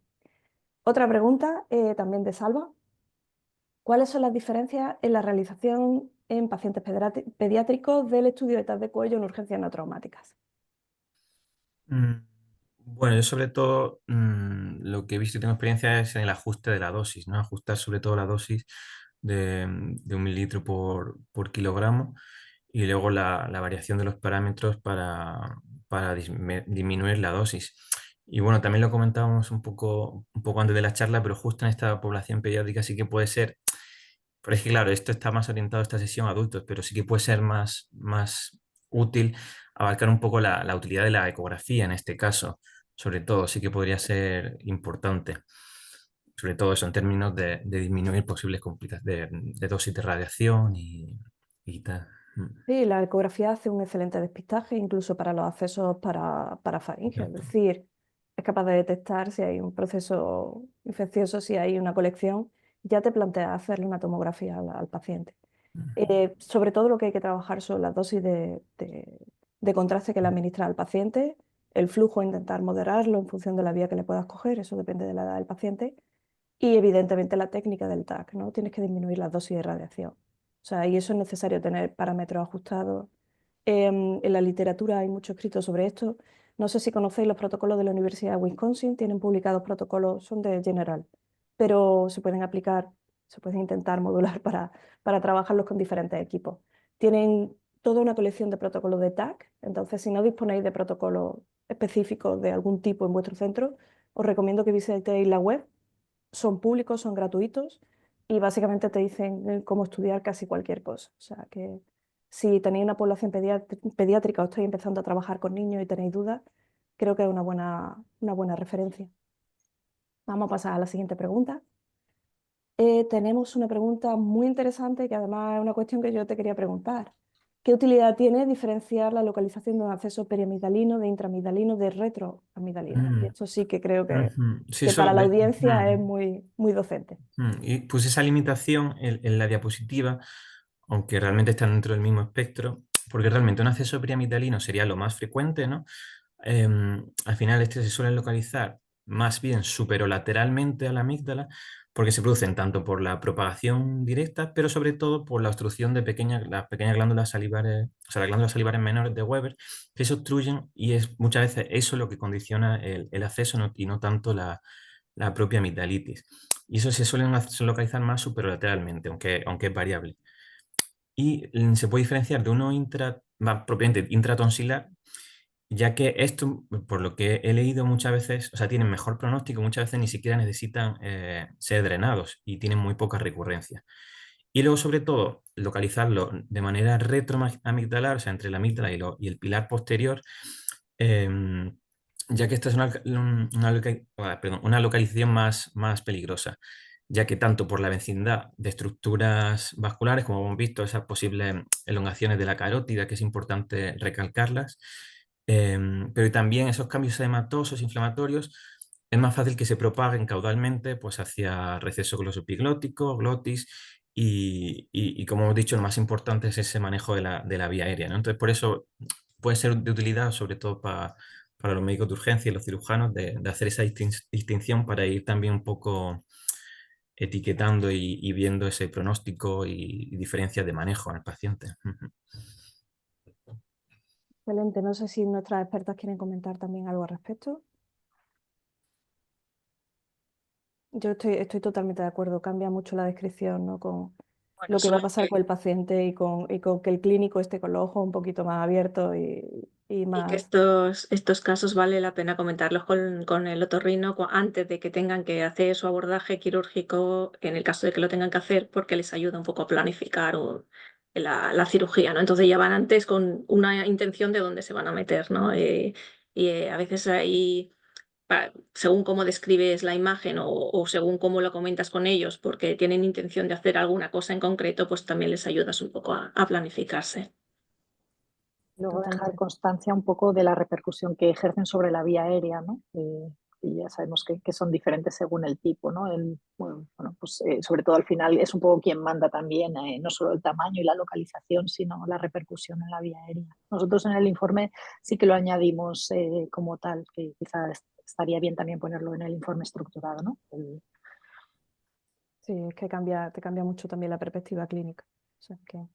Otra pregunta, también de Salva. ¿Cuáles son las diferencias en la realización en pacientes pediátricos del estudio de TAC de cuello en urgencias no traumáticas? Mm, Bueno, yo sobre todo lo que he visto y tengo experiencia es en el ajuste de la dosis, ¿no? Ajustar sobre todo la dosis de 1 mililitro por kilogramo y luego la variación de los parámetros para disminuir la dosis. Y bueno, también lo comentábamos un poco antes de la charla, pero justo en esta población pediátrica sí que puede ser, pero es que claro, esto está más orientado a esta sesión a adultos, pero sí que puede ser más útil abarcar un poco la utilidad de la ecografía en este caso, sobre todo, sí que podría ser importante, sobre todo eso en términos de disminuir posibles complicaciones de dosis de radiación y tal. Sí, la ecografía hace un excelente despistaje, incluso para los accesos para faringe, es Exacto. decir, es capaz de detectar si hay un proceso infeccioso, si hay una colección, ya te plantea hacerle una tomografía al paciente. Sobre todo lo que hay que trabajar son las dosis de contraste que le administra al paciente, el flujo, intentar moderarlo en función de la vía que le puedas coger, eso depende de la edad del paciente, y evidentemente la técnica del TAC, ¿no? Tienes que disminuir las dosis de radiación. O sea, y eso es necesario tener parámetros ajustados. En la literatura hay mucho escrito sobre esto. No sé si conocéis los protocolos de la Universidad de Wisconsin, tienen publicados protocolos, son de general, pero se pueden aplicar, se pueden intentar modular para trabajarlos con diferentes equipos. Tienen toda una colección de protocolos de TAC, entonces si no disponéis de protocolos específicos de algún tipo en vuestro centro, os recomiendo que visitéis la web, son públicos, son gratuitos y básicamente te dicen cómo estudiar casi cualquier cosa. O sea que si tenéis una población pediátrica o estáis empezando a trabajar con niños y tenéis dudas, creo que es una buena referencia. Vamos a pasar a la siguiente pregunta. tenemos una pregunta muy interesante que además es una cuestión que yo te quería preguntar. ¿Qué utilidad tiene diferenciar la localización de un acceso periamigdalino de intraamigdalino de retroamigdalino? Y Mm, esto sí que creo ujú. Sí, que eso, para la audiencia es muy, muy docente. Y puse esa limitación en la diapositiva, aunque realmente están dentro del mismo espectro, porque realmente un acceso periamigdalino sería lo más frecuente, ¿no? Al final este se suele localizar más bien superolateralmente a la amígdala, porque se producen tanto por la propagación directa, pero sobre todo por la obstrucción de las pequeñas glándulas salivares, o sea, las glándulas salivares menores de Weber, que se obstruyen y es muchas veces eso lo que condiciona el acceso y no tanto la propia amigdalitis. Y eso se suelen localizar más superolateralmente, aunque es variable. Y se puede diferenciar de uno más propiamente intratonsilar, ya que esto, por lo que he leído muchas veces, o sea, tienen mejor pronóstico, muchas veces ni siquiera necesitan ser drenados y tienen muy poca recurrencia. Y luego, sobre todo, localizarlo de manera retroamigdalar, o sea, entre la amígdala y el pilar posterior, em, ya que esta es una localización más peligrosa, ya que tanto por la vecindad de estructuras vasculares, como hemos visto, esas posibles elongaciones de la carótida, que es importante recalcarlas, pero también esos cambios edematosos, inflamatorios, es más fácil que se propaguen caudalmente pues, hacia receso glosoepiglótico, glotis, y como hemos dicho, lo más importante es ese manejo de la vía aérea, ¿no? Entonces, por eso puede ser de utilidad, sobre todo para los médicos de urgencia y los cirujanos, de hacer esa distinción para ir también un poco etiquetando y viendo ese pronóstico y diferencias de manejo en el paciente. Ujú. Excelente. No sé si nuestras expertas quieren comentar también algo al respecto. Yo estoy totalmente de acuerdo. Cambia mucho la descripción, ¿no? Con Bueno, lo que va a solo pasar con el paciente y con que el clínico esté con los ojos un poquito más abiertos y y que más... estos casos vale la pena comentarlos con el otorrino antes de que tengan que hacer su abordaje quirúrgico, en el caso de que lo tengan que hacer, porque les ayuda un poco a planificar la cirugía, ¿no? Entonces ya van antes con una intención de dónde se van a meter, ¿no? A veces hay, según cómo describes la imagen o según cómo lo comentas con ellos, porque tienen intención de hacer alguna cosa en concreto, pues también les ayudas un poco a planificarse. Luego dejar Totalmente. constancia un poco de la repercusión que ejercen sobre la vía aérea, ¿no? Y ya sabemos que son diferentes según el tipo, ¿no? Bueno, pues sobre todo al final es un poco quien manda también, no solo el tamaño y la localización, sino la repercusión en la vía aérea. Nosotros en el informe sí que lo añadimos como tal, que quizás estaría bien también ponerlo en el informe estructurado, ¿no? Sí, es que te cambia mucho también la perspectiva clínica. O sea que...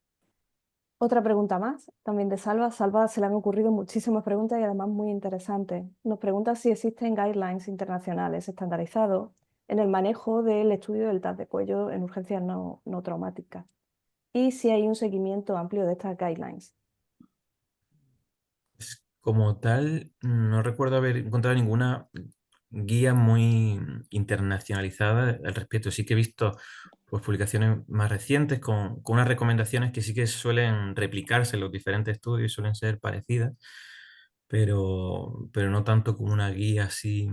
Otra pregunta más, también de Salva. Salva se le han ocurrido muchísimas preguntas y además muy interesantes. Nos pregunta si existen guidelines internacionales estandarizados en el manejo del estudio del TAC de cuello en urgencias no traumáticas y si hay un seguimiento amplio de estas guidelines. Como tal, no recuerdo haber encontrado ninguna guía muy internacionalizada al respecto. Sí que he visto pues, publicaciones más recientes con unas recomendaciones que sí que suelen replicarse en los diferentes estudios, suelen ser parecidas, pero no tanto como una guía así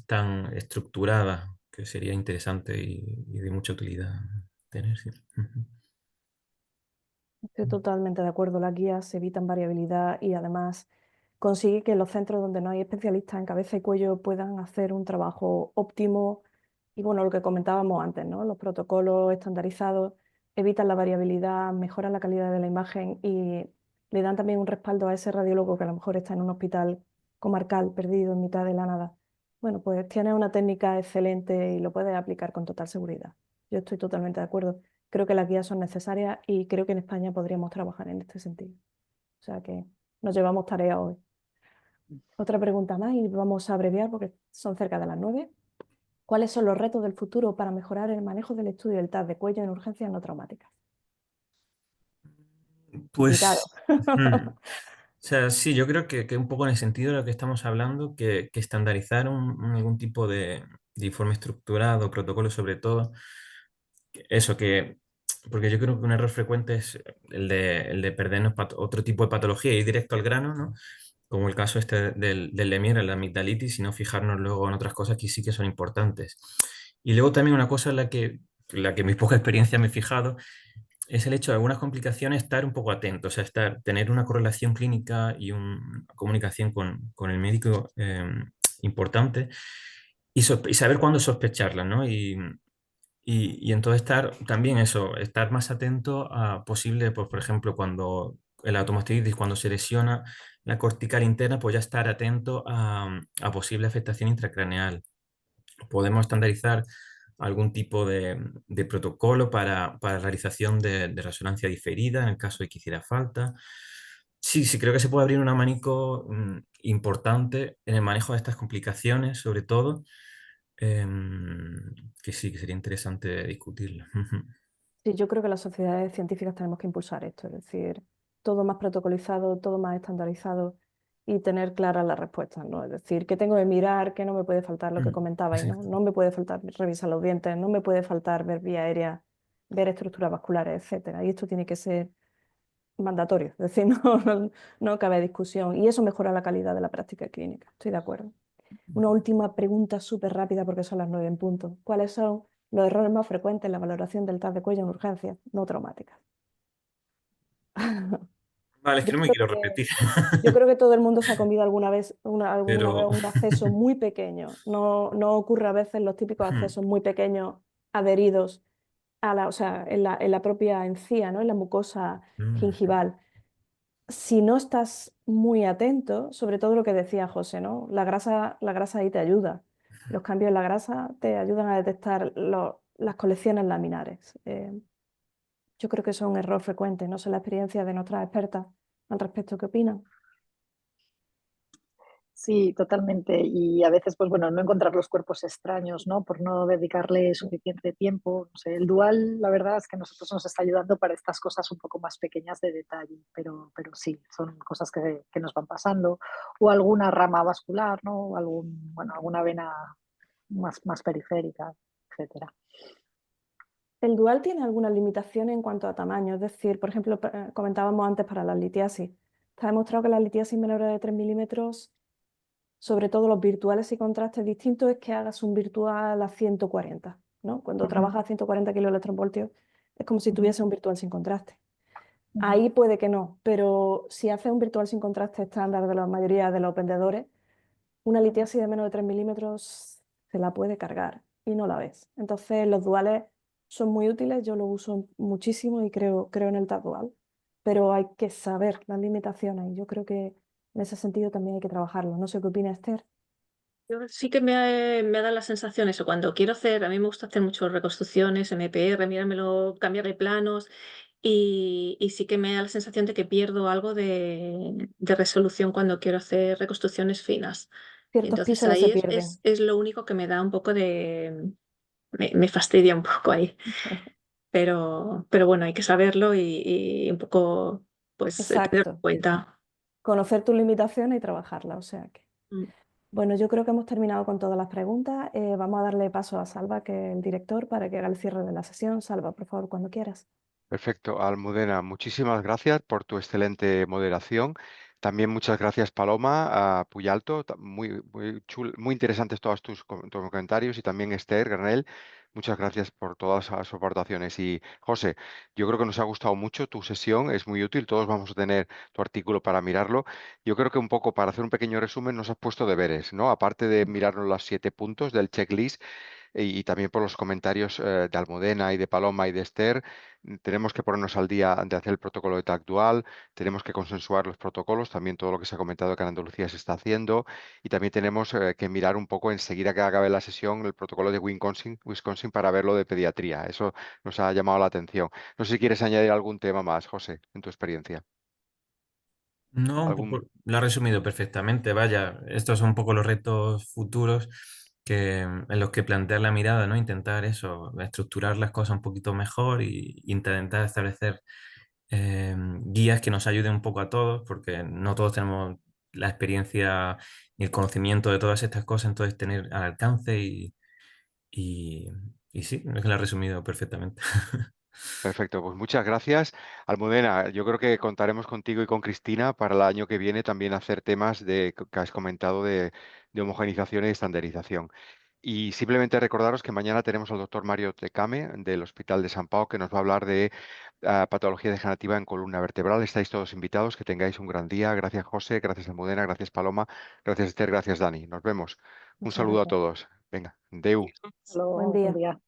tan estructurada, que sería interesante y de mucha utilidad tener. Sí. Ujú. Estoy totalmente de acuerdo. Las guías evitan variabilidad y además consigue que los centros donde no hay especialistas en cabeza y cuello puedan hacer un trabajo óptimo. Y bueno, lo que comentábamos antes, ¿no? Los protocolos estandarizados evitan la variabilidad, mejoran la calidad de la imagen y le dan también un respaldo a ese radiólogo que a lo mejor está en un hospital comarcal perdido en mitad de la nada. Bueno, pues tiene una técnica excelente y lo puedes aplicar con total seguridad. Yo estoy totalmente de acuerdo. Creo que las guías son necesarias y creo que en España podríamos trabajar en este sentido. O sea que nos llevamos tarea hoy. Otra pregunta más y vamos a abreviar porque son cerca de las 9. ¿Cuáles son los retos del futuro para mejorar el manejo del estudio del TAC de cuello en urgencias no traumáticas? Complicado. Pues, o sea, sí, yo creo que un poco en el sentido de lo que estamos hablando, que estandarizar algún tipo de informe estructurado, protocolo sobre todo, eso porque yo creo que un error frecuente es el de perdernos otro tipo de patología y ir directo al grano, ¿no? Como el caso este del Lemierre, la amigdalitis, y no fijarnos luego en otras cosas que sí que son importantes. Y luego también una cosa en la que la que en mi poca experiencia me he fijado, es el hecho de algunas complicaciones estar un poco atento, o sea, tener una correlación clínica y una comunicación con el médico importante y saber cuándo sospecharla, ¿no? Y entonces estar también eso, estar más atento a posible, pues por ejemplo, cuando el automastitis, cuando se lesiona la cortical interna, pues ya estar atento a posible afectación intracraneal. Podemos estandarizar algún tipo de protocolo para realización de resonancia diferida en el caso de que hiciera falta. Sí, sí, creo que se puede abrir un abanico importante en el manejo de estas complicaciones, sobre todo, que sí, que sería interesante discutirlo. Sí, yo creo que las sociedades científicas tenemos que impulsar esto, es decir, todo más protocolizado, todo más estandarizado y tener claras las respuestas, ¿no? Es decir, qué tengo que mirar, qué no me puede faltar, lo que comentabais, Sí. ¿no? No me puede faltar revisar los dientes, no me puede faltar ver vía aérea, ver estructuras vasculares, etcétera. Y esto tiene que ser mandatorio, es decir, no cabe discusión. Y eso mejora la calidad de la práctica clínica, estoy de acuerdo. Una última pregunta súper rápida porque son las 9 en punto. ¿Cuáles son los errores más frecuentes en la valoración del TAC de cuello en urgencias no traumáticas? Vale, es Yo que no me creo quiero que, repetir, yo creo que todo el mundo se ha comido alguna vez pero un acceso muy pequeño. No ocurre a veces los típicos accesos muy pequeños adheridos o sea, en la propia encía, ¿no? En la mucosa gingival. Si no estás muy atento, sobre todo lo que decía José, ¿no? La grasa ahí te ayuda. Los cambios en la grasa te ayudan a detectar las colecciones laminares. Yo creo que eso es un error frecuente. No sé la experiencia de nuestras expertas al respecto. ¿Qué opinan? Sí, totalmente. Y a veces, pues bueno, no encontrar los cuerpos extraños, ¿no? Por no dedicarle suficiente tiempo. No sé, el dual, la verdad es que a nosotros nos está ayudando para estas cosas un poco más pequeñas de detalle, pero sí, son cosas que nos van pasando. O alguna rama vascular, ¿no? O bueno, alguna vena más periférica, etcétera. ¿El dual tiene alguna limitación en cuanto a tamaño? Es decir, por ejemplo, comentábamos antes para la litiasis. Está demostrado que las litiasis menores de 3 milímetros, sobre todo los virtuales y contrastes distintos, es que hagas un virtual a 140, ¿no? Cuando Ujú, trabajas a 140 kiloelectronvoltios, es como si ujú, tuviese un virtual sin contraste. ujú. Ahí puede que no, pero si haces un virtual sin contraste estándar de la mayoría de los vendedores, una litiasis de menos de 3 milímetros se la puede cargar y no la ves. Entonces, los duales son muy útiles, yo los uso muchísimo y creo en el TAC dual, pero hay que saber las limitaciones y yo creo que en ese sentido también hay que trabajarlo. No sé qué opina Esther. Yo sí que me ha dado la sensación eso, cuando quiero hacer, a mí me gusta hacer muchas reconstrucciones en EPR, mirármelo, cambiar de planos, y sí que me da la sensación de que pierdo algo de resolución cuando quiero hacer reconstrucciones finas. Y Ciertos entonces píxeles se ahí pierden. es lo único que me da un poco de... me fastidia un poco ahí. Pero bueno, hay que saberlo y un poco pues tenerlo en Exacto. cuenta. Conocer tus limitaciones y trabajarlas. O sea que. Mm. Bueno, yo creo que hemos terminado con todas las preguntas. Vamos a darle paso a Salva, que es el director, para que haga el cierre de la sesión. Salva, por favor, cuando quieras. Perfecto, Almudena, muchísimas gracias por tu excelente moderación. También muchas gracias, Paloma, a Puyalto, muy interesantes todos tus comentarios y también Esther Granel, muchas gracias por todas las aportaciones. Y José, yo creo que nos ha gustado mucho tu sesión, es muy útil, todos vamos a tener tu artículo para mirarlo. Yo creo que un poco para hacer un pequeño resumen nos has puesto deberes, ¿no? Aparte de mirarnos los 7 puntos del checklist, y también por los comentarios de Almudena y de Paloma y de Esther. Tenemos que ponernos al día de hacer el protocolo de TAC dual, tenemos que consensuar los protocolos, también todo lo que se ha comentado que en Andalucía se está haciendo, y también tenemos que mirar un poco enseguida que acabe la sesión el protocolo de Wisconsin para ver lo de pediatría. Eso nos ha llamado la atención. No sé si quieres añadir algún tema más, José, en tu experiencia. No, un ¿Algún... poco, lo ha resumido perfectamente. Vaya, estos son un poco los retos futuros en los que plantear la mirada, ¿no? Intentar eso, estructurar las cosas un poquito mejor y intentar establecer guías que nos ayuden un poco a todos, porque no todos tenemos la experiencia ni el conocimiento de todas estas cosas, entonces tener al alcance y, y sí, es que lo ha resumido perfectamente. Perfecto, pues muchas gracias. Almudena, yo creo que contaremos contigo y con Cristina para el año que viene también hacer temas que has comentado de homogenización y estandarización. Y simplemente recordaros que mañana tenemos al doctor Mario Tecame del Hospital de San Pau, que nos va a hablar de patología degenerativa en columna vertebral. Estáis todos invitados, que tengáis un gran día. Gracias, José, gracias, Almudena, gracias, Paloma, gracias, Esther, gracias, Dani. Nos vemos. Un Muchas saludo a gracias. todos. Venga, Deu. Hasta luego, Buen buen día. día.